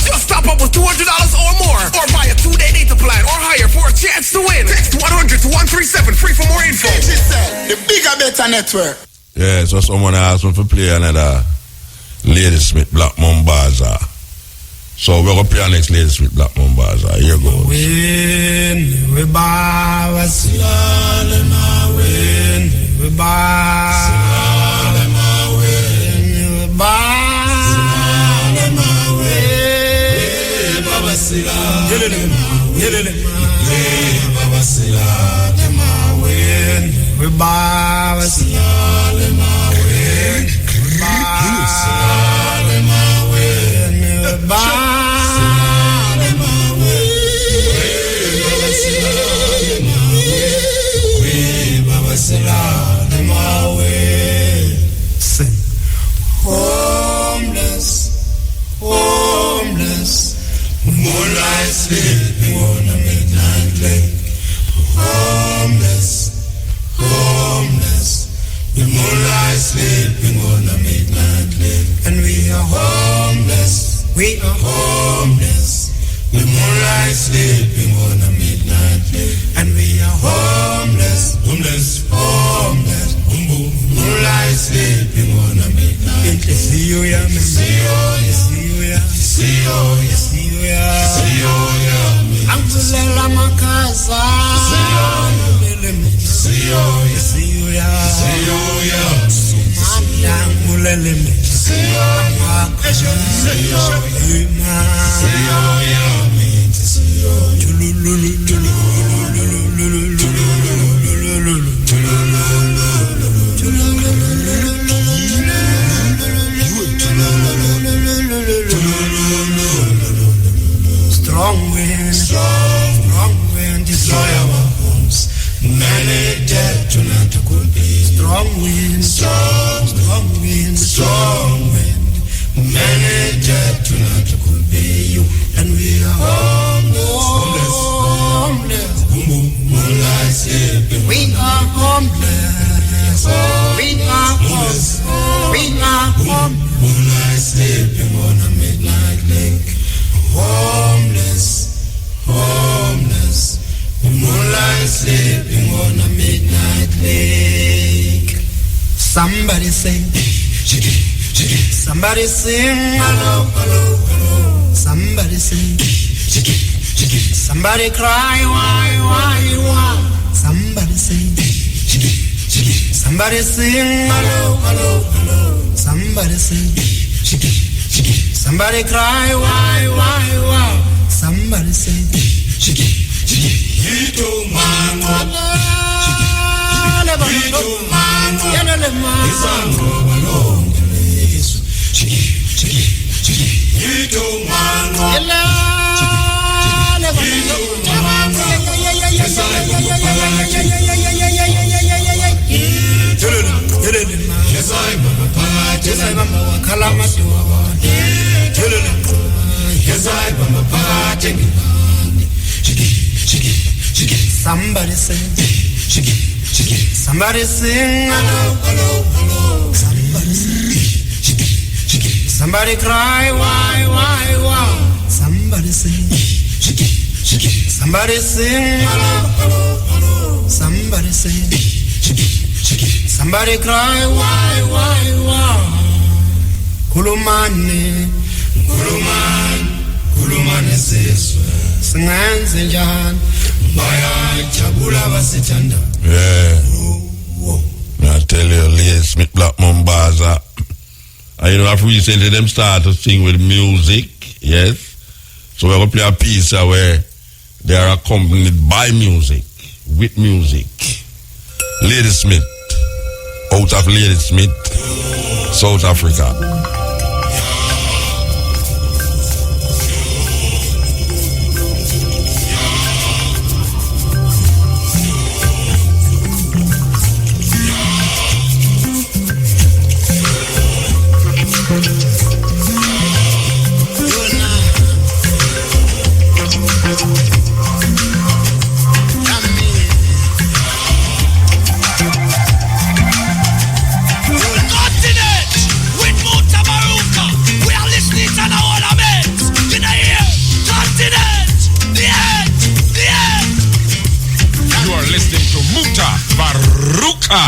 Just top up with $200 or more, or buy a 2-day data plan or higher for a chance to win. Text 100 to 137 free for more info. Digicel, the bigger, better network. Yeah, so someone asked me to play another Ladysmith Black Mombasa. So we're going to play our next Ladysmith Black Mombasa. Here goes. When we bow, slalom, when we bow, slalom, when we bow, slalom, when Baba Slalom, Baba Slalom, when we bow, slalom, when we bow, slalom, when we bow. Sing. Homeless, moonlight sleeping on a midnight lake. Homeless, the moonlight sleeping on a midnight lake. And we are homeless, the moonlight sleeping on a midnight lake. And we are homeless, moonlight sleeping on a midnight lake. See you, yeah, Angela Makasa, Strong wind, destroy our homes. Many dead tonight could be. Strong wind, many dead tonight could be you. And we are homeless. sleeping on a midnight lake. Somebody sing, jiggy, jiggy. somebody sing, Hello, hello, hello. somebody sing, Jiggy, jiggy. somebody cry, why, somebody sing, Jiggy, jiggy. somebody sing, Hello, hello, hello. somebody sing, Jiggy, jiggy. somebody cry, why, somebody sing, Jiggy, jiggy. You don't mind what? You don't mind what? It's alone. Jiggy, jiggy, jiggy. You don't mind what? You don't mind what? Yes, I Yes, I'm a party. Yes, I'm a calamity. Yes, I'm a party. Jiggy, jiggy, jiggy. somebody sing, Jiggy, jiggy. somebody sing, Hello, hello, hello. somebody sing, Jiggy, jiggy. somebody cry, why, somebody sing, Jiggy, jiggy. somebody sing, Hello, hello, hello. somebody sing, Jiggy, jiggy. somebody cry, why, kulumani, Kulumani seswe. singenze njani, Bayajabula basithanda. Yeah. I tell you, Lee Smith Black Mombaza. And you know, I've recently them start to sing with music, yes. So we're going to play a piece where they are accompanied by music, with music. Lady Smith, out of Lady Smith, South Africa. Continent with Mutabaruka. We are listening to the whole of it. In the ear, continent, the end. You are listening to Mutabaruka.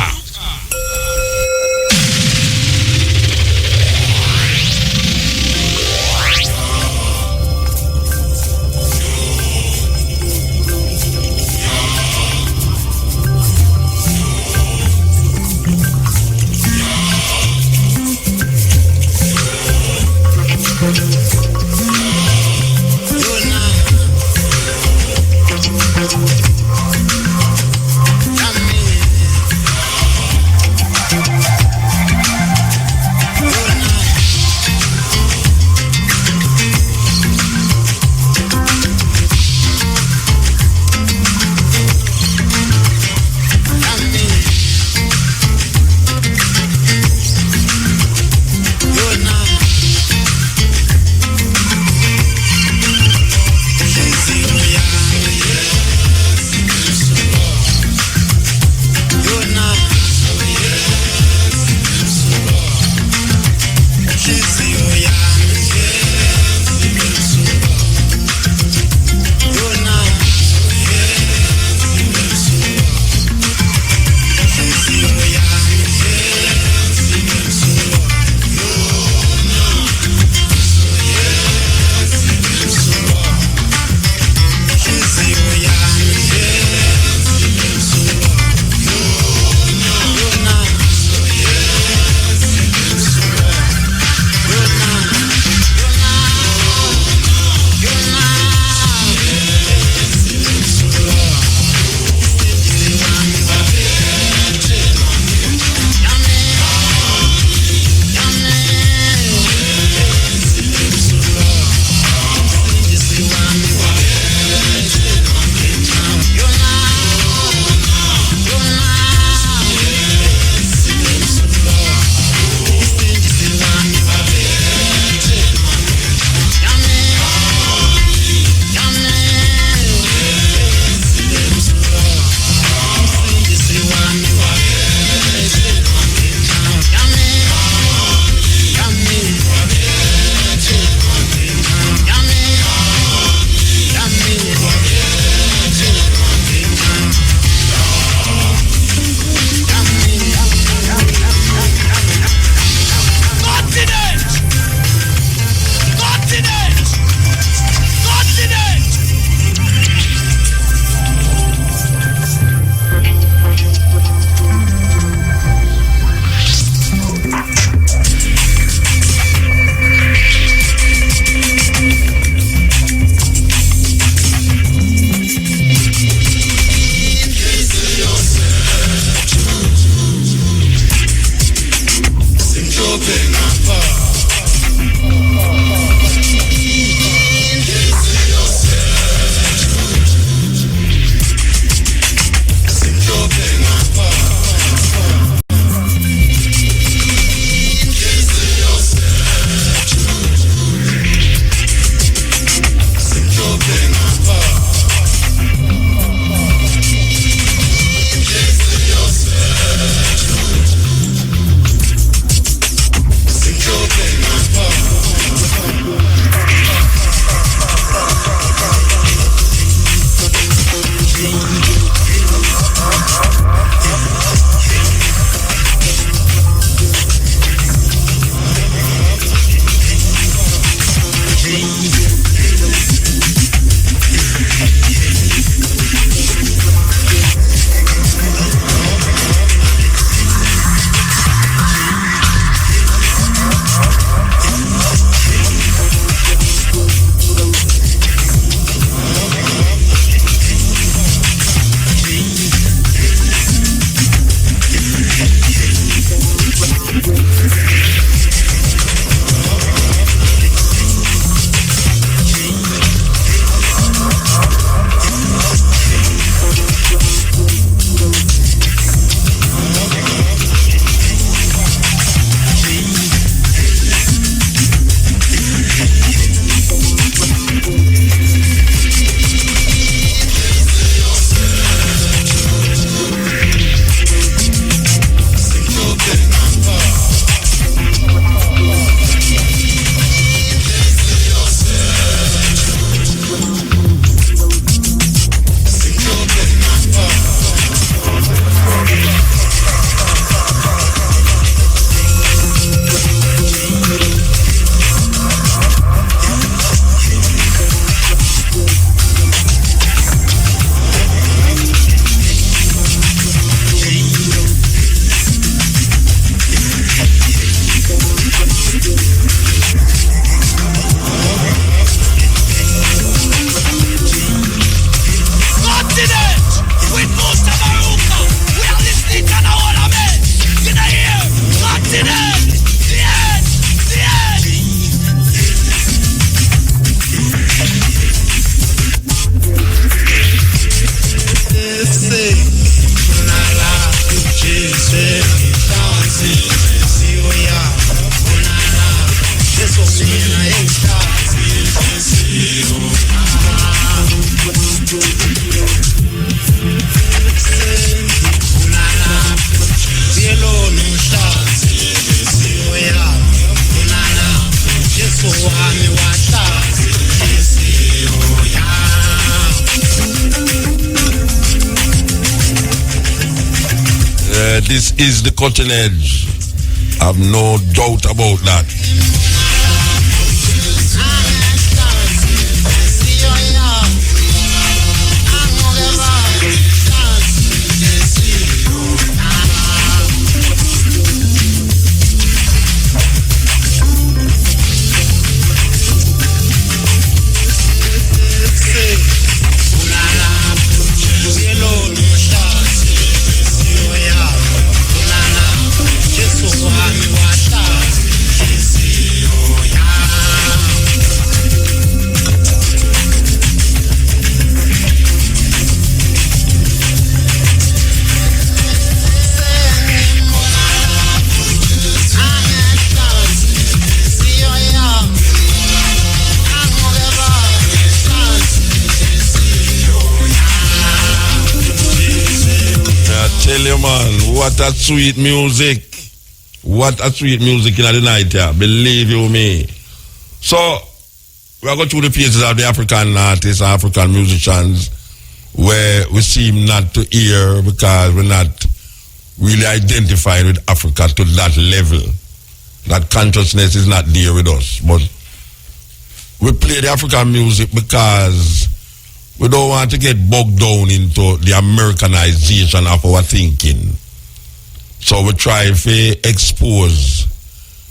This is the cutting edge. I've no doubt about that. Tell you, man, what a sweet music. What a sweet music in the night, yeah. Believe you me. So, we are going through the phases of the African artists, African musicians, where we seem not to hear because we're not really identified with Africa to that level. That consciousness is not there with us. But we play the African music because we don't want to get bogged down into the Americanization of our thinking. So we try to expose,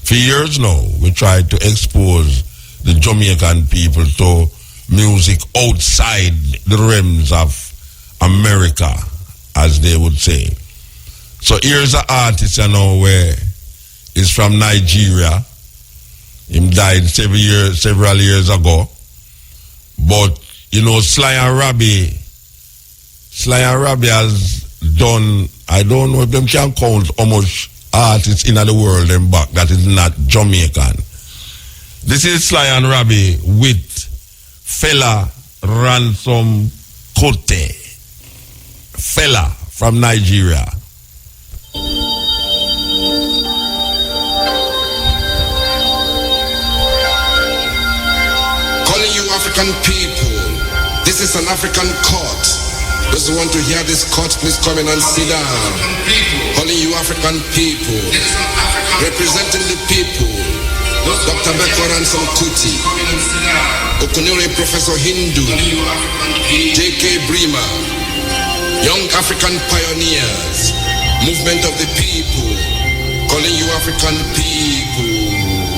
for years now, we try to expose the Jamaican people to music outside the realms of America, as they would say. So here's an artist, you know, where he's from Nigeria. He died several years ago. But you know, Sly and Robbie has done, I don't know if them can count how much artists in the world them back that is not Jamaican. This is Sly and Robbie with Fela Ransom Kote. Fela from Nigeria. Calling you African people. This is an African court. Those Those who want to hear this cut, please come in and sit down. Calling you African people, representing the people, Dr. Bekor and Kuti, Okunure Professor Hindu, J.K. Brima, Young African Pioneers, Movement of the People, calling you African people.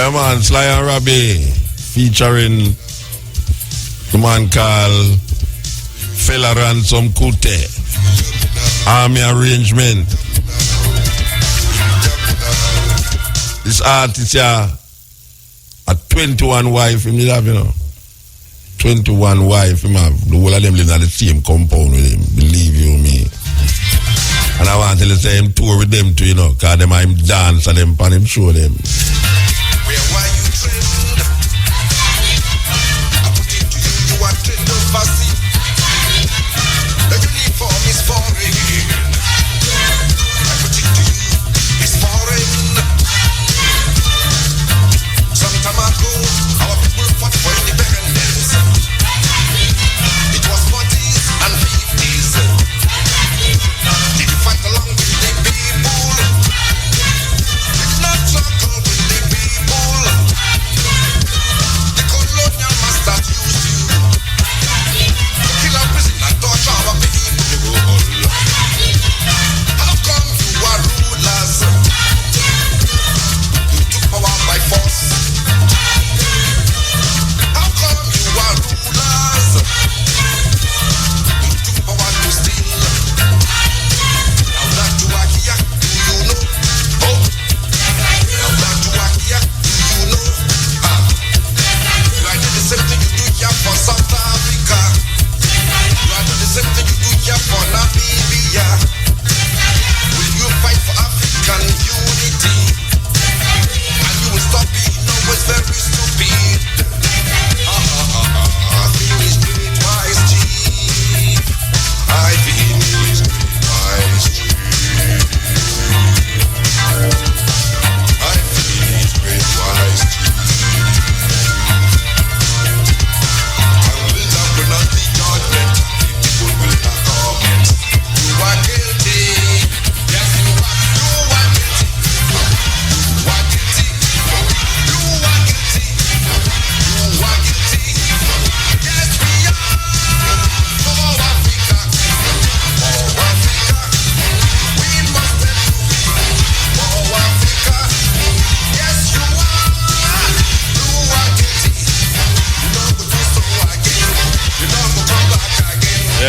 Yeah, man, Sly and Robbie featuring the man called Fella Ransom Kute. Army Arrangement. This artist here, a 21 wife, him did have, you know. 21 wife, him have. The whole of them live in the same compound with him, believe you me. And I want to say him tour with them too, you know, because them him dance and them and him show them.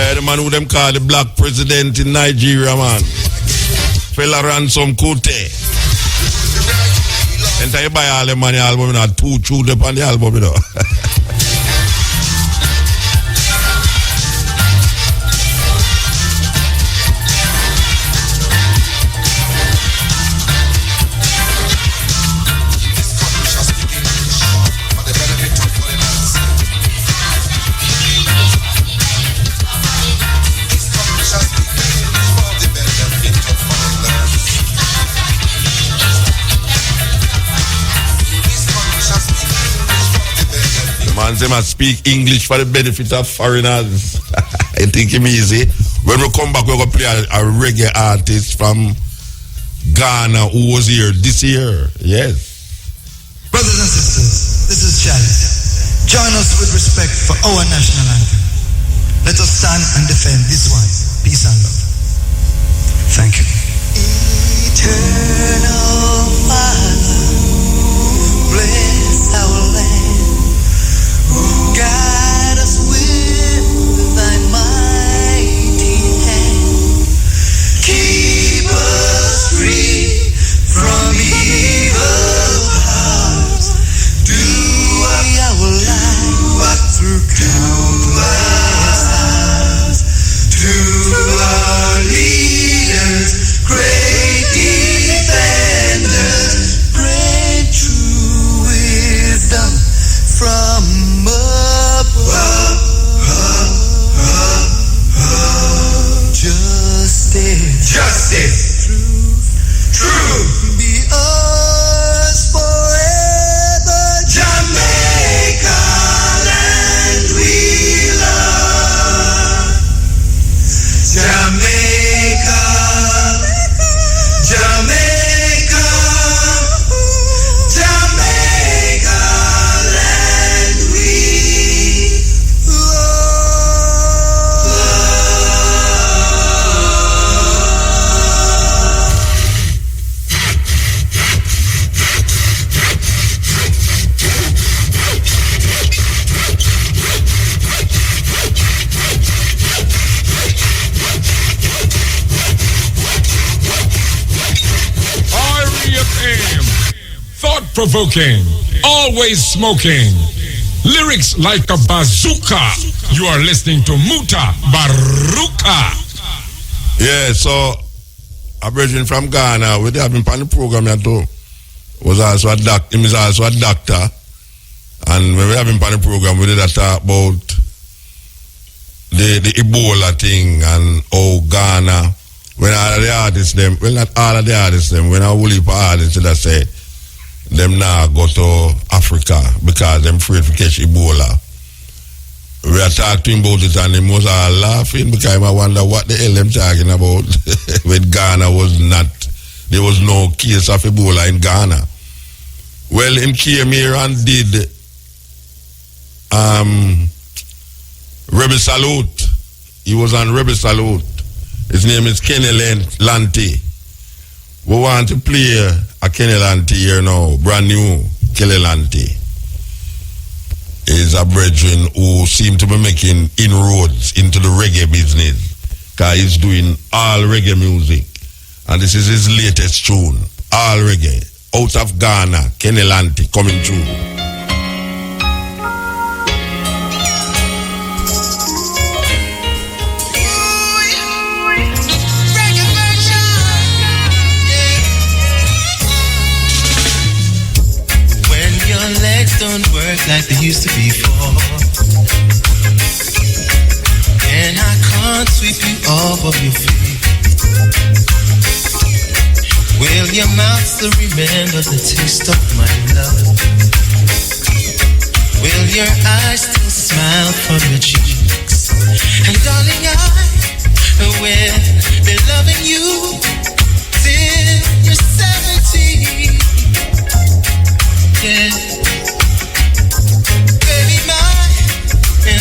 The man who them call the black president in Nigeria, man. Fella Ransom Kute. Enter you buy all the money album, you know, 2 tune up on the album, you know. They must speak English for the benefit of foreigners. I think it's easy. When we come back, we're going to play a reggae artist from Ghana who was here this year. Yes. Brothers and sisters, this is Chalice. Join us with respect for our national anthem. Let us stand and defend this one. Peace and love. Thank you. Eternal Father, bless our land. Guide us with thy mighty hand. Keep us free from evil powers. Do our life through countless hours. To our leaders, great defenders, grant true wisdom from above. thought-provoking, always smoking, lyrics like a bazooka. You are listening to Mutabaruka. Yeah, so a brethren from Ghana, we have been on the program here too. Was also a doctor. He was also a doctor, and when we have him on the program, we did talk about the Ebola thing and how Ghana. When all of the artists them, well not all of the artists them, when a whole heap of artists that say them now go to Africa because them afraid to catch Ebola. We are talking about it and them was all laughing because I wonder what the hell them talking about. When Ghana was not, there was no case of Ebola in Ghana. Well, him came here and did Rebel Salute. He was on Rebel Salute. His name is Kenny Lanty. We want to play a Kenny Lanty here now, brand new Kenny Lanty. Is a brethren who seem to be making inroads into the reggae business. Because he's doing all reggae music. And this is his latest tune, all reggae. Out of Ghana, Kenny Lanty coming through. Don't work like they used to before, and I can't sweep you off of your feet. Will your mouth still remember the taste of my love? Will your eyes still smile from your cheeks? And darling, I will be loving you till you're 70. Yeah.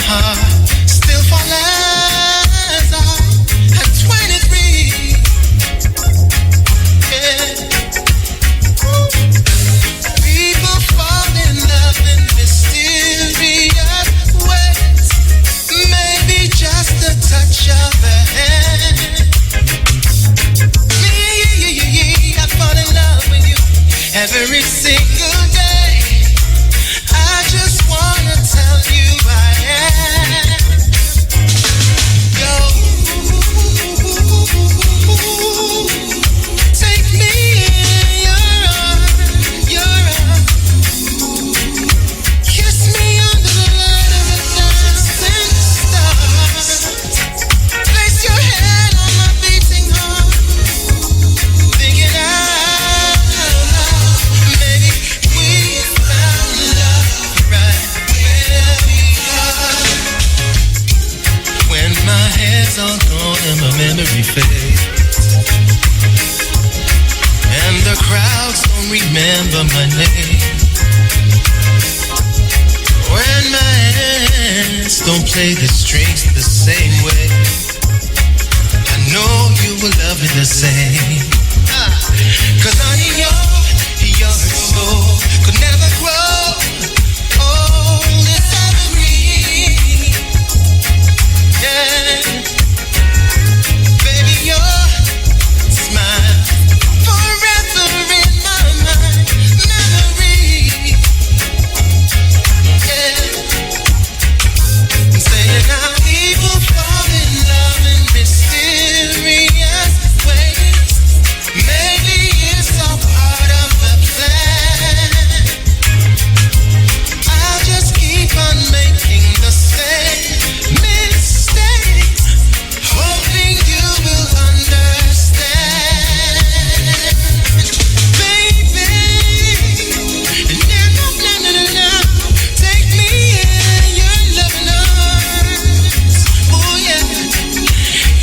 Heart still fall as I at 23. Yeah. People fall in love in mysterious ways. Maybe just a touch of a hand. Me, I fall in love with you every single day. I just wanna tell you I am. Yo, take me in your arms, kiss me under the light of a dancing star. Place your head on my beating heart, thinking out loud. Maybe we found love right where we are. When my hair's all gone and my memory fades, and the crowds don't remember my name, when my hands don't play the strings the same way, I know you will love me the same. 'Cause honey, your soul could never grow old as evergreen. Yeah, baby, your smile forever in my mind, memory. Yeah, I'm saying how people fall in love in mysterious ways. Maybe it's all part of the plan. I'll just keep on making the same mistakes, hoping you will understand. Baby, no, take me in your loving arms. Oh yeah,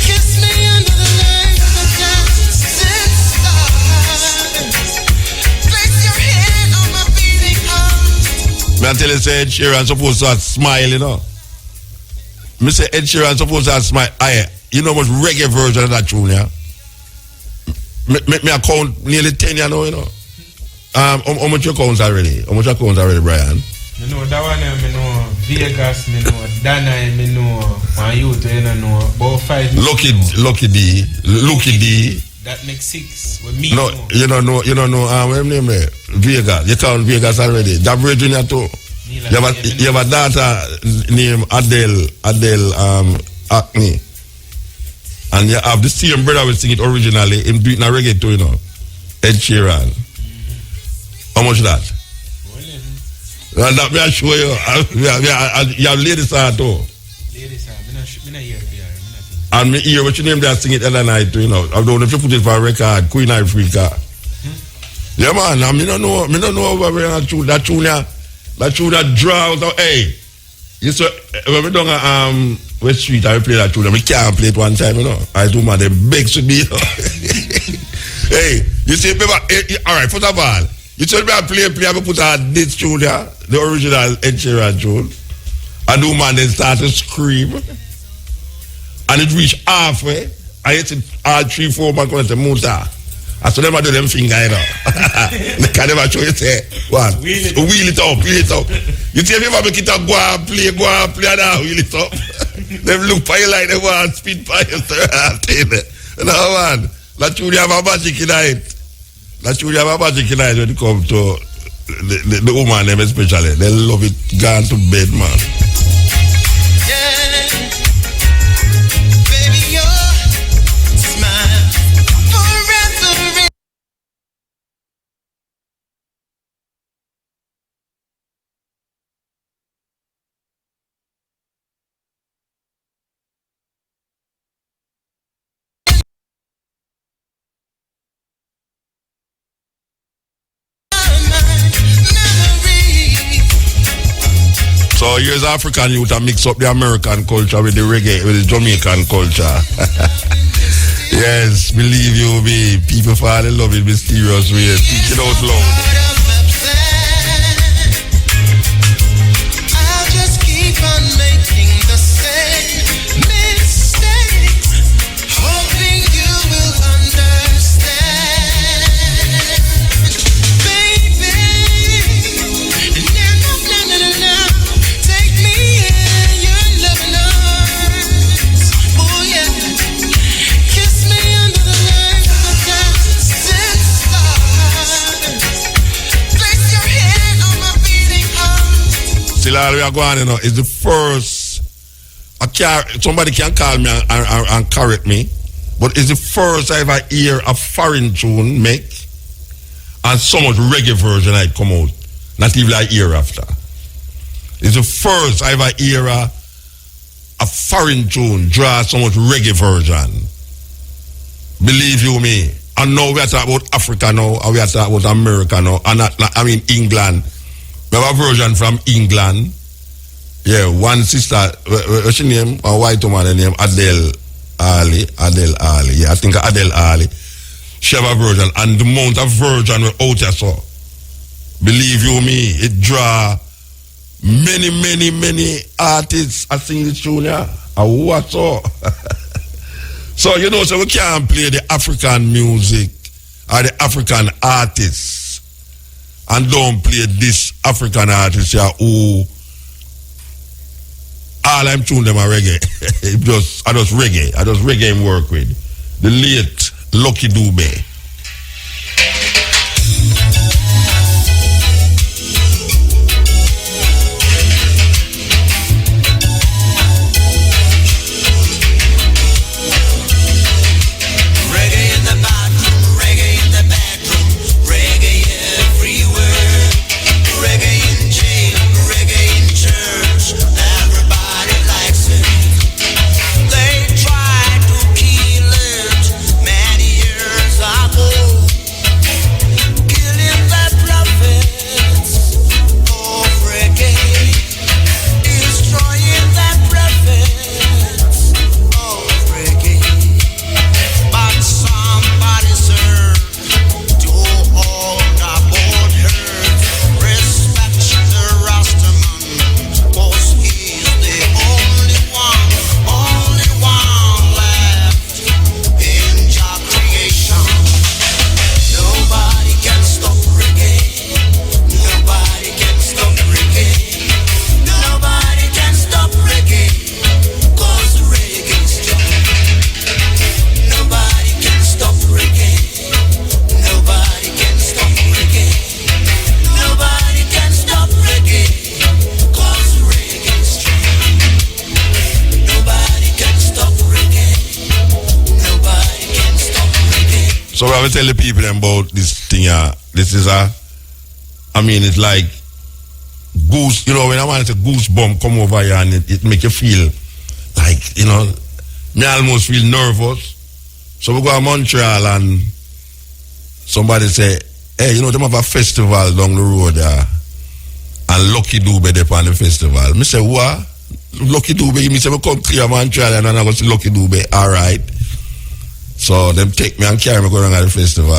kiss me under the light of a dancing star. Place your hand on my beating heart. Me I tell you, say Ed Sheeran supposed to smile, you know. Me say Ed Sheeran supposed to smile. Aye, you know much reggae version of that tune, yeah? Me account nearly 10 years now, you know. How much your accounts already? How much accounts already, Brian? Me know that one, me know Vegas, me know Dana, me know my youth, you know about 5 Lucky D. That makes 6. With me. No, you don't know. What name is Vegas. You count Vegas already. That Virginia too. You have a daughter named Adele Acne, and you have the same brother who sing it originally in doing a reggae too. Ed Sheeran. How much that? And that me I show you. You have ladies too. Ladies, I'm not here. And me hear what you name that sing it other night too. I don't know if you put it for a record. Queen Africa. Yeah man. I don't know where that tune that draw out. Hey, you saw when we done West Street, I play that tune. We can't play it one time, I do man, they beg to be. Hey, you see, all right. First of all, you tell me I play. I put this tune there, the original Ed Sheeran tune. I do man, then start to scream, and it reached halfway. I hit it all 3-4 man going to Muta. I saw them do them finger, They can never show you say, what? Wheel it up. You see if you ever make it up, go and play, and wheel it up. Them look for you like they want to speed by you. No man, that you have a magic in it. When it comes to the woman, them especially. They love it, gone to bed, man. So here's African youth to mix up the American culture with the reggae, with the Jamaican culture. Yes, believe you me, people fall in love in mysterious ways. Teach it out loud. I'll just keep on making the same mistakes, hoping you will understand, baby. No. Take me in your loving arms. Oh yeah, kiss me under the light of the dancing stars. Place your hand on my beating heart. Still all we are going, is the first. Somebody can call me and correct me, but it's the first I ever hear a foreign tune make and so much reggae version I come out. Not even like year after. It's the first I ever hear a foreign tune draw so much reggae version. Believe you me. And now we are talking about Africa now, and we are talking about America now, and England. We have a version from England. Yeah, one sister, what's her name? A white woman, her name Adele Ali. Yeah, I think Adele Ali. She have a version, and the amount of version we out here so. Believe you me, it draw many artists I sing this tune here. And what so? So so we can't play the African music or the African artists and don't play this African artist here who all I'm tuning them are reggae. I just reggae him work with. The late Lucky Dube. They try to kill it many years ago. So I will tell the people about this thing. This is it's like goose. You know, when I want a goosebump come over here and it make you feel like, me almost feel nervous. So we go to Montreal and somebody say, hey, them have a festival down the road there. And Lucky Dube there on the festival. Me say, what? Lucky Dube? Me say, we come clear Montreal and I go see Lucky Dube. All right. So them take me and carry me going to the festival.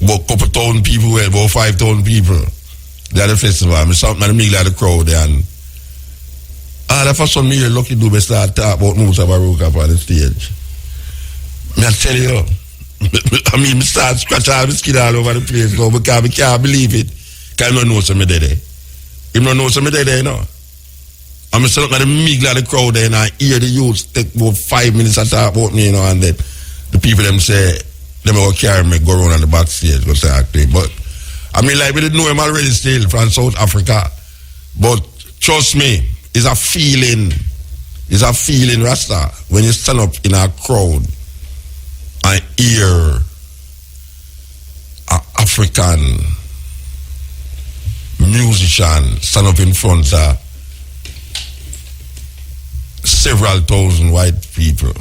About a couple thousand people, about 5,000 people. They're at the festival. I'm something in the middle of the crowd there. And the first time me hear Lucky Dube start talk about Mutabaruka on the stage. Me I tell you, me start scratch all the skin all over the place now because I can't believe it. Because I don't know something there. You don't know something there, you know. I'm sitting at the middle of the crowd there and I hear the youths take about 5 minutes to talk about me, and then the people them say, them will carry me, go around on the backstage, go say acting. But we didn't know him already still from South Africa. But trust me, it's a feeling, Rasta, when you stand up in a crowd and hear an African musician stand up in front of several thousand white people.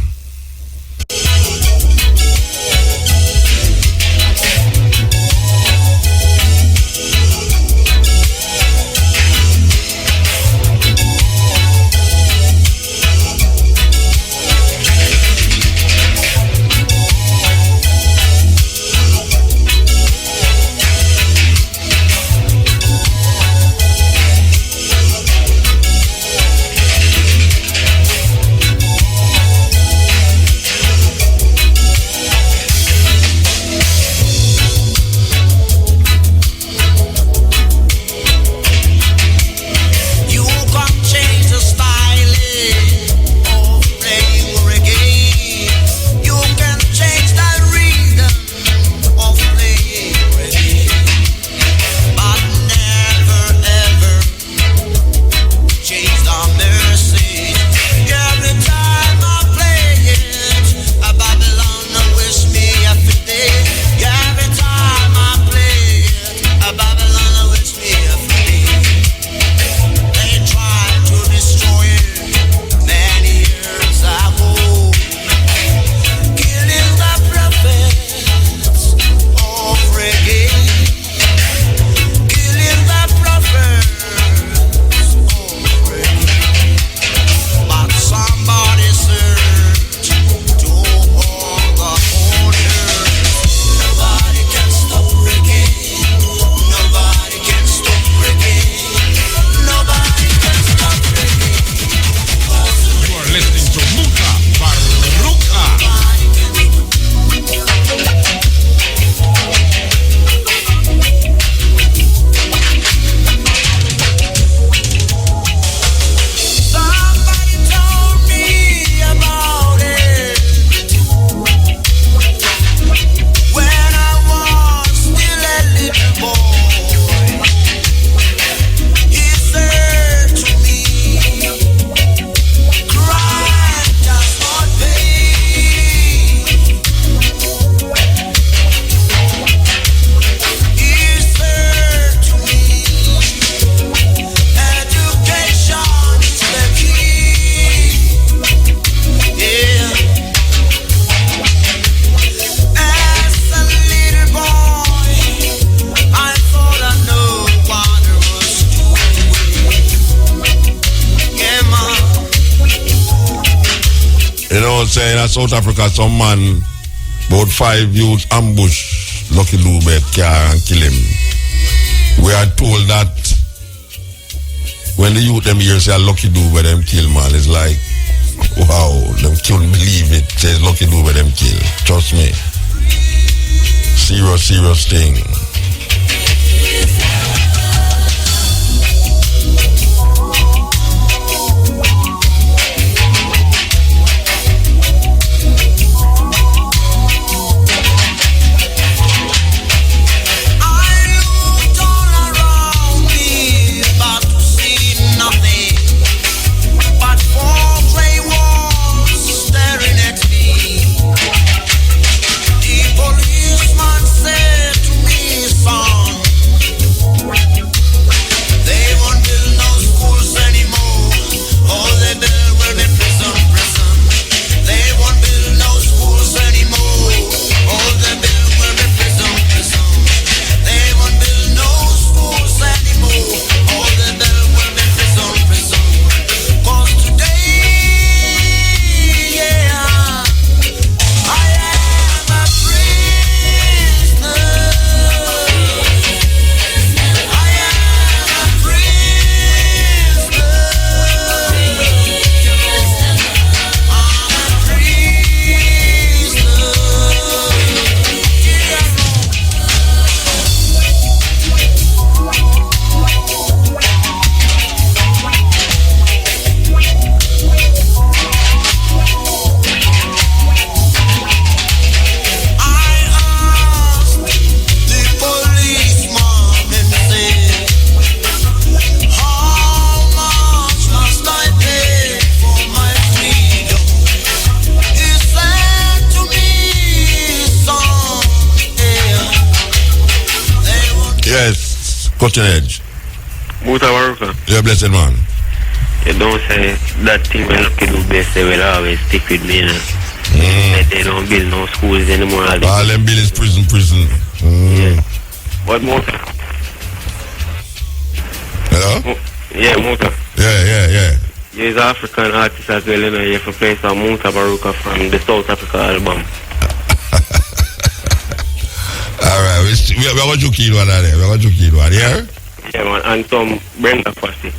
Say in South Africa, some man, about 5 youths ambush Lucky Dube car and kill him. We are told that when the youth them hear say Lucky Dube them kill, man, it's like, wow, them couldn't believe it. Says Lucky Dube them kill. Trust me. Serious thing. Cutting edge. Mutabaruka. You're a blessed man. You don't say that thing when Lucky do best, they will always stick with me, you know. They don't build no schools anymore. All them build is prison. Yeah. What Muta? Hello? Yeah, Muta. Yeah. He's an African artist as well, you know. You have to play some Mutabaruka from the South Africa album. Alright, we're going to kill one of them. We're going to kill one, yeah? Yeah, man. And some Brenda Fassie.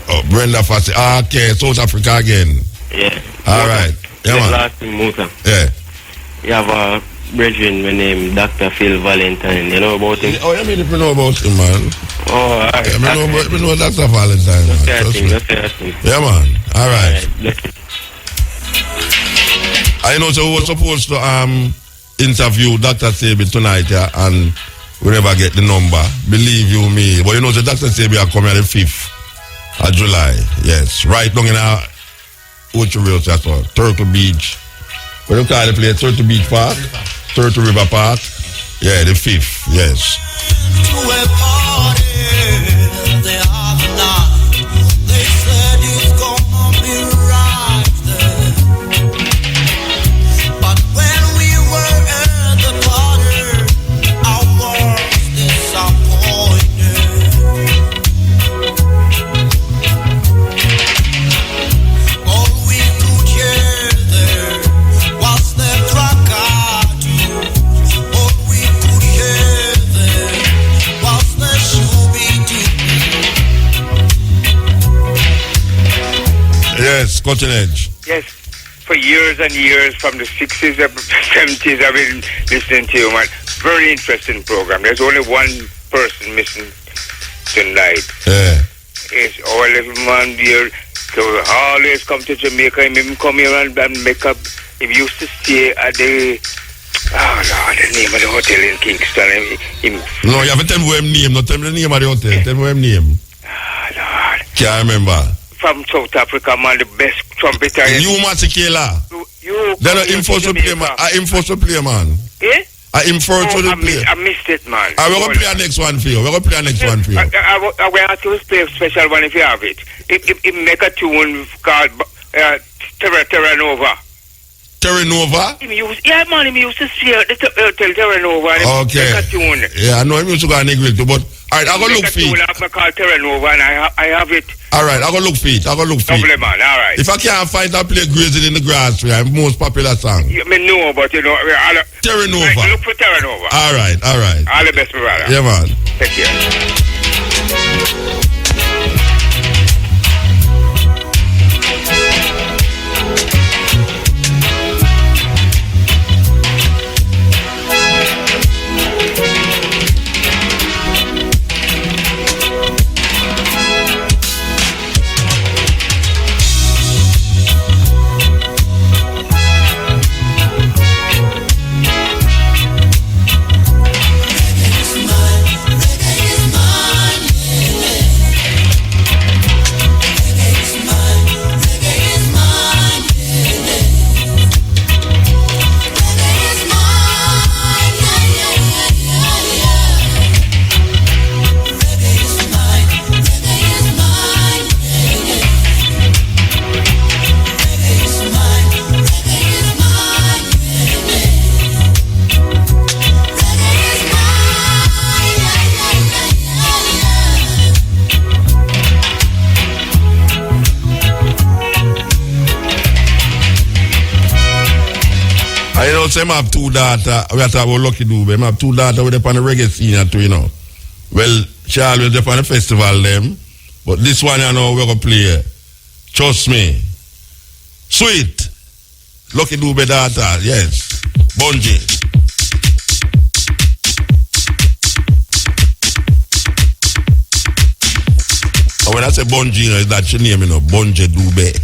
Oh, Brenda Fassie. Okay, South Africa again. Yeah. Alright. Yeah, man. Last thing, Muta. Yeah. You have a brethren named Dr. Phil Valentine. You know about him? Oh, you mean if you know about him, man? Oh, alright. Yeah, I know Dr. Valentine, man. That's it. Yeah, man. Alright. I know, so we were supposed to interview Dr. Sabi tonight, yeah, and we never get the number. Believe you me. But you know, the Dr. Sabi are coming on the 5th of July. Yes. Right down in our Ocho that's all. Turtle Beach. What do you call the place? Turtle Beach Park? Turtle River Park? Yeah, the 5th. Yes. To a party, they have a night. They said it's gonna be right there. But when we were at the party, I was disappointed. All we could hear there was the tractor. All we could hear there was the shooby-doo. Yes, Cutting Edge. Yes, for years and years, from the 60s and 70s, I've been listening to you, man. Very interesting program. There's only one person missing tonight. Yeah. It's our little man here. So always come to Jamaica. Him come here and make up. He used to stay at the the name of the hotel in Kingston. No, you have to tell me him name. Not tell me the name of the hotel. Tell me him name. Lord. Can't remember. From South Africa, man, the best trumpeter. You Masikela. You Then I'm forced to play, man. I'm forced to play, man. Eh? I'm forced to play. I missed it, man. We're going to play the next one for you. We're going to play the next one for you. I will ask you to play a special one if you have it. It make a tune called Terra Nova. Terra Nova? Yeah, man, he used to see Terra Nova. Okay. Make a tune. Yeah, I know him used to go and neglect too, but alright, I'll go look for it. I call Terra Nova and I have it. Alright, I'll go look for it. Lovely, man, alright. If I can't find that play Grazing in the Grass, yeah, most popular song. Yeah, me know, but you know, Terra Nova. Right, look for Terra Nova. Alright. All the best, my brother. Yeah, man. Take care. I know say I have two daughters. We are talking about Lucky Dube. I have two daughters with on the reggae scene too, you know. Well, she always on the festival them. But this one you know we're gonna play. Trust me. Sweet. Lucky Dube daughter, yes. Bungie. And when I say Bungie, you know, it's that your name, you know, Bungie Dube.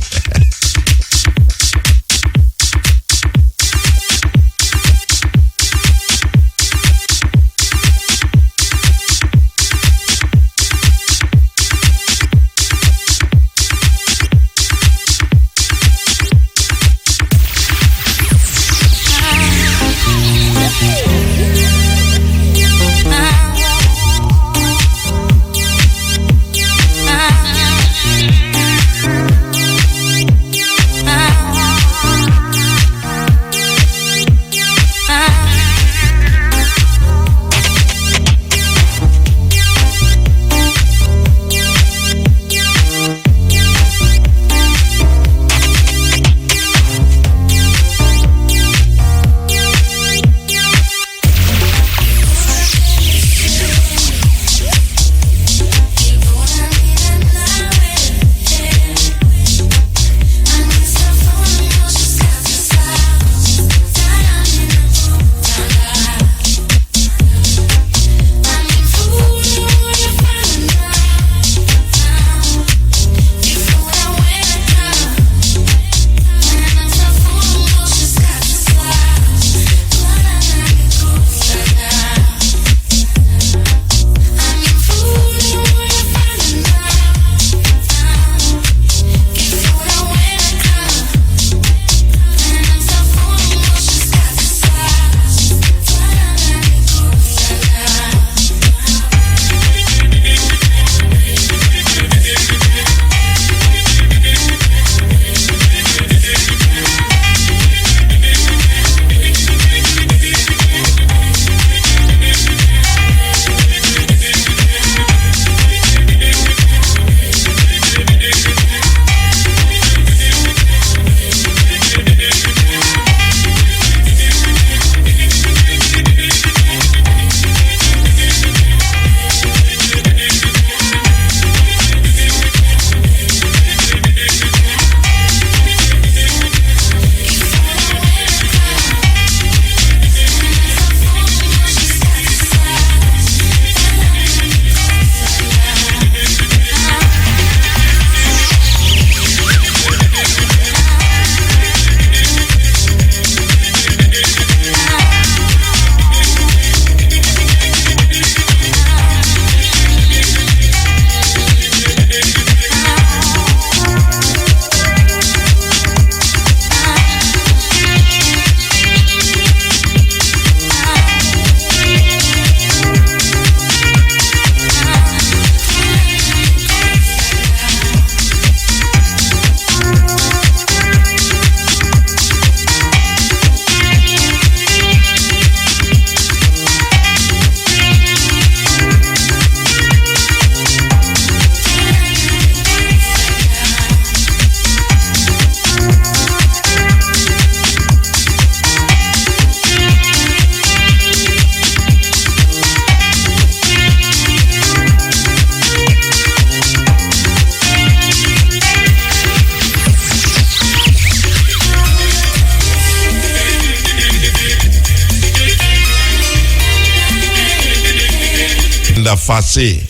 Brenda Fassie.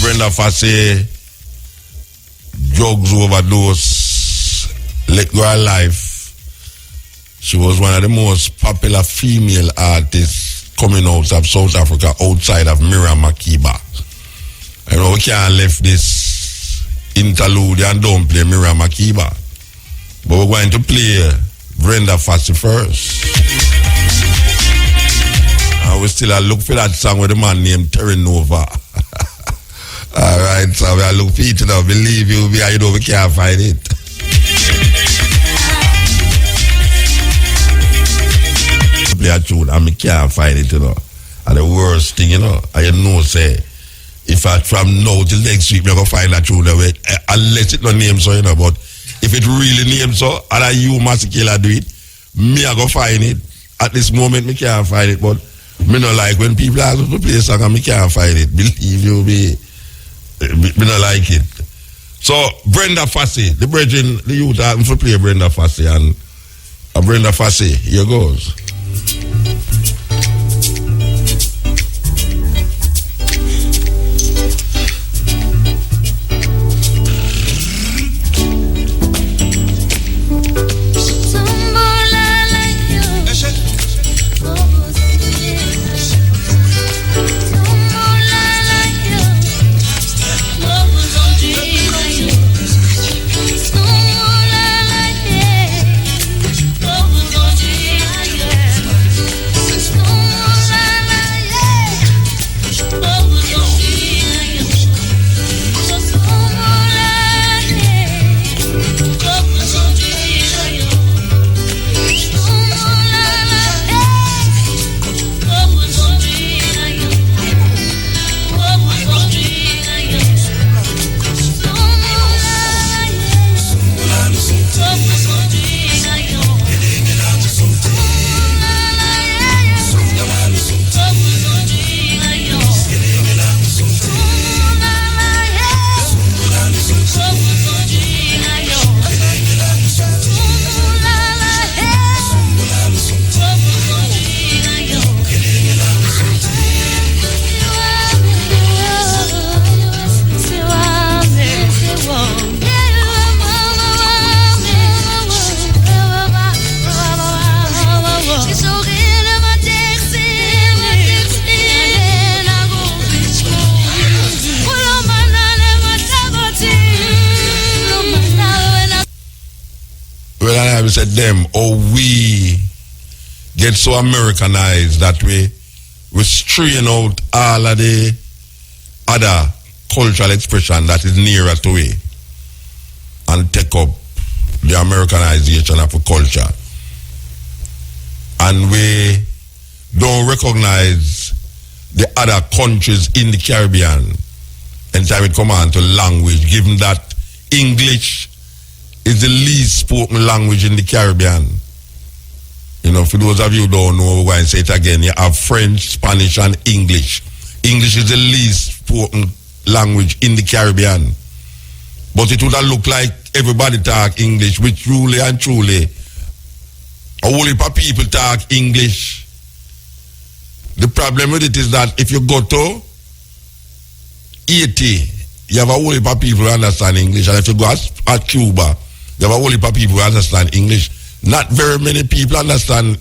Brenda Fassie, drugs overdose, let go her life. She was one of the most popular female artists coming out of South Africa outside of Miriam Makeba. You know, we can't left this interlude and don't play Miriam Makeba. But we're going to play Brenda Fassie first. And we still look for that song with a man named Terry Nova. Alright, so we look for it now. Believe you, we can't find it. Play a tune and we can't find it, And the worst thing, I say, if I from now till next week, I'm going to find that tune away. Unless it no name so, but if it really names so, and you, Masikela, do it, me I go find it. At this moment, me can't find it, but me not like when people ask me to play a song and me can't find it. Believe you, me not like it. So, Brenda Fassie, the brethren, the youth are to play Brenda Fassie, and Brenda Fassie, here goes. Said them, or we get so Americanized that we strain out all of the other cultural expression that is nearer to it and take up the Americanization of a culture. And we don't recognize the other countries in the Caribbean and time it come on to language, given that English is the least spoken language in the Caribbean. For those of you who don't know, we're going to say it again. You have French, Spanish, and English. English is the least spoken language in the Caribbean. But it would have looked like everybody talk English, which truly and truly, a whole heap of people talk English. The problem with it is that if you go to Haiti, you have a whole heap of people who understand English. And if you go at Cuba, you have a whole heap of people who understand English. Not very many people understand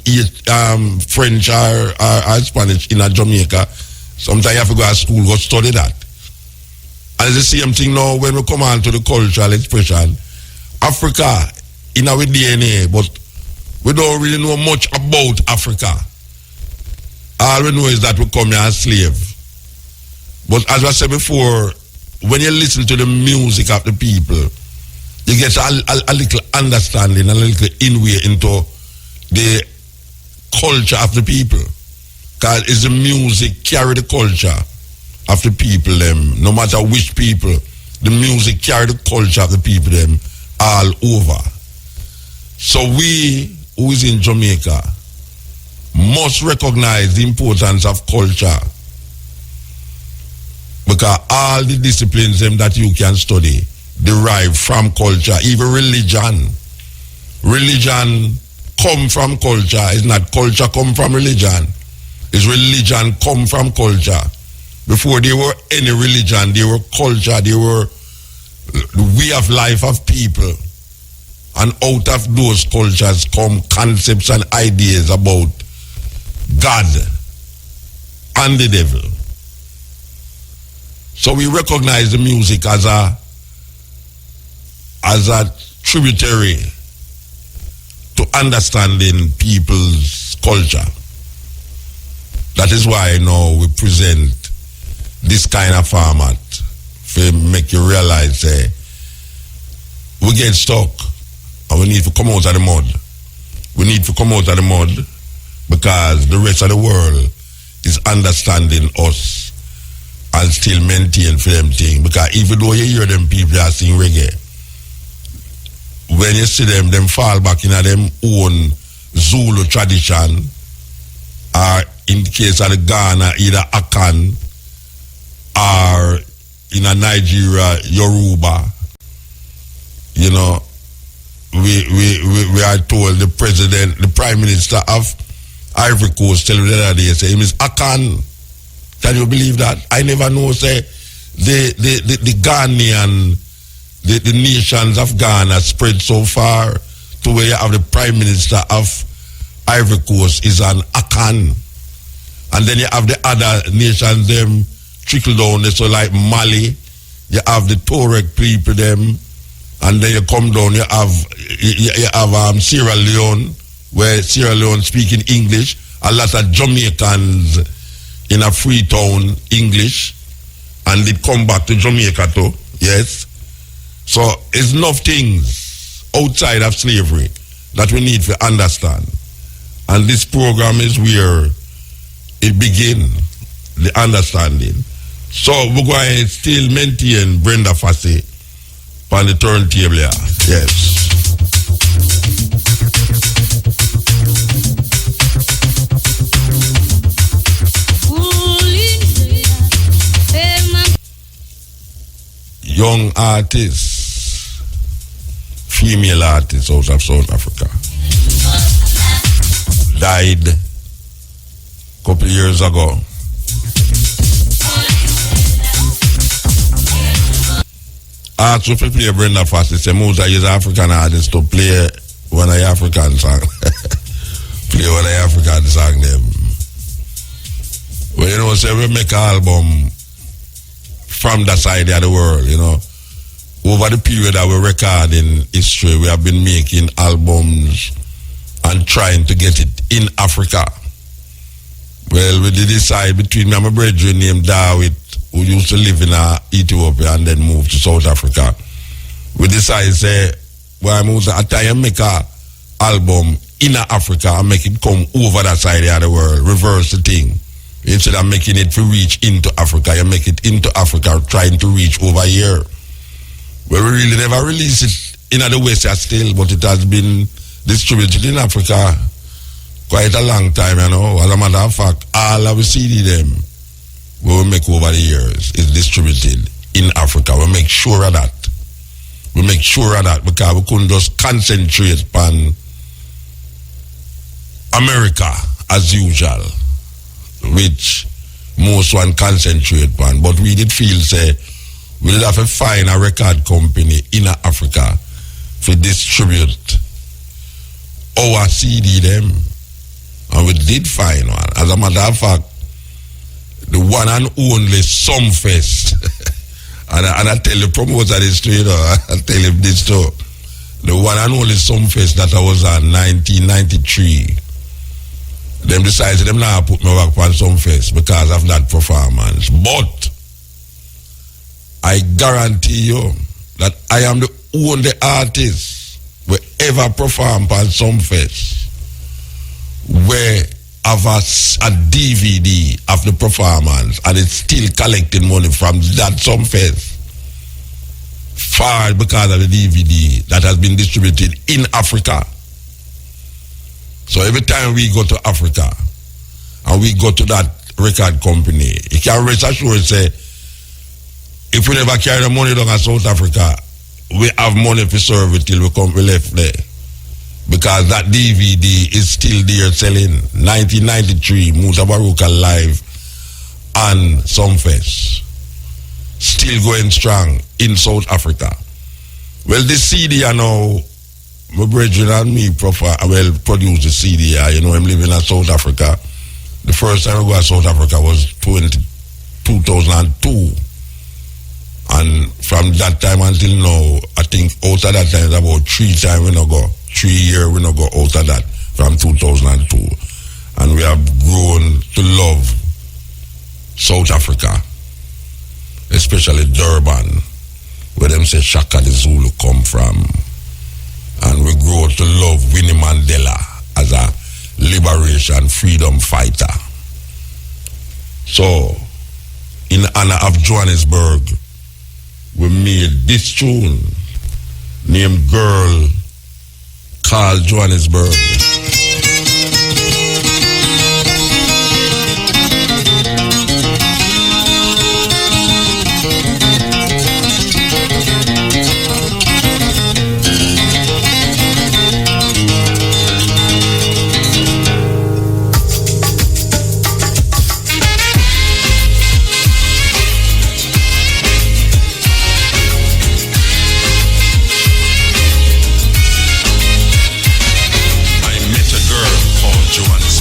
French or Spanish in Jamaica. Sometimes you have to go to school, go study that. And it's the same thing now when we come on to the cultural expression. Africa, in our DNA, but we don't really know much about Africa. All we know is that we come here as slaves. But as I said before, when you listen to the music of the people, you get a little understanding, a little inway into the culture of the people. Because it's the music carry the culture of the people them. No matter which people, the music carry the culture of the people them all over. So we, who is in Jamaica, must recognize the importance of culture. Because all the disciplines them that you can study derive from culture, even religion. Religion come from culture. It's not culture come from religion. It's religion come from culture. Before there were any religion, there were culture, there were the way of life of people. And out of those cultures come concepts and ideas about God and the devil. So we recognize the music as a tributary to understanding people's culture. That is why now we present this kind of format to make you realize we get stuck and we need to come out of the mud. We need to come out of the mud because the rest of the world is understanding us and still maintain for them thing. Because even though you hear them people that sing reggae, when you see them fall back in them own Zulu tradition, or in the case of the Ghana, either Akan, or in a Nigeria, Yoruba. You know, we are told the Prime Minister of Ivory Coast tell me the other day, say him is Akan. Can you believe that? I never know, say, the Ghanaian, the nations of Ghana spread so far to where you have the Prime Minister of Ivory Coast is an Akan. And then you have the other nations, them trickle down, so like Mali, you have the Tuareg people, them, and then you come down, you have Sierra Leone, where Sierra Leone speaking English, a lot of Jamaicans in a Freetown English, and they come back to Jamaica too, yes. So it's enough things outside of slavery that we need to understand. And this program is where it begins, the understanding. So we're going to still maintain Brenda Fassie on the turntable here. Yes. Young artists, female artists out of South Africa, died a couple of years ago. Asked if we play Brenda Fassie, say most of these African artists to play one of the African songs. Play one of the African songs them. Well, you know, say we make an album from that side of the world, you know. Over the period that we record in history, we have been making albums and trying to get it in Africa. Well, we did decide between me and my brethren named David, who used to live in Ethiopia and then moved to South Africa. We decided, say, well, I try and make an album in Africa and make it come over that side of the world, reverse the thing. Instead of making it to reach into Africa, you make it into Africa, trying to reach over here. Well, we really never released it in the West still, but it has been distributed in Africa quite a long time, you know. As a matter of fact, all of the CD them we make over the years is distributed in Africa. We make sure of that. We make sure of that because we couldn't just concentrate on America as usual, which most one concentrate on. But we did feel, say, we did have to find a record company in Africa to distribute our CD them. And we did find one. As a matter of fact, the one and only Sumfest. and I tell the promoter this too, you know, I tell him this too. The one and only Sumfest that I was on 1993. Them decided them now put me back on Sumfest because of that performance. But I guarantee you that I am the only artist who ever perform on Sumfest where have a DVD of the performance and it's still collecting money from that Sumfest. Far because of the DVD that has been distributed in Africa. So every time we go to Africa and we go to that record company, you can rest assured say, if we never carry the money down in South Africa, we have money to serve it till we left there. because that DVD is still there selling. 1993, Mutabaruka live and Sumfest. Still going strong in South Africa. Well, this CD, I know, my brethren and me produced the CD. I'm living in South Africa. The first time I go to South Africa was 2002. And from that time until now, I think out of that time, it's about 3 times we not go. 3 years we not go out of that from 2002. And we have grown to love South Africa, especially Durban, where them say Shaka the Zulu come from. And we grow to love Winnie Mandela as a liberation freedom fighter. So, in honor of Johannesburg, we made this tune named Girl called Johannesburg. Johannesburg.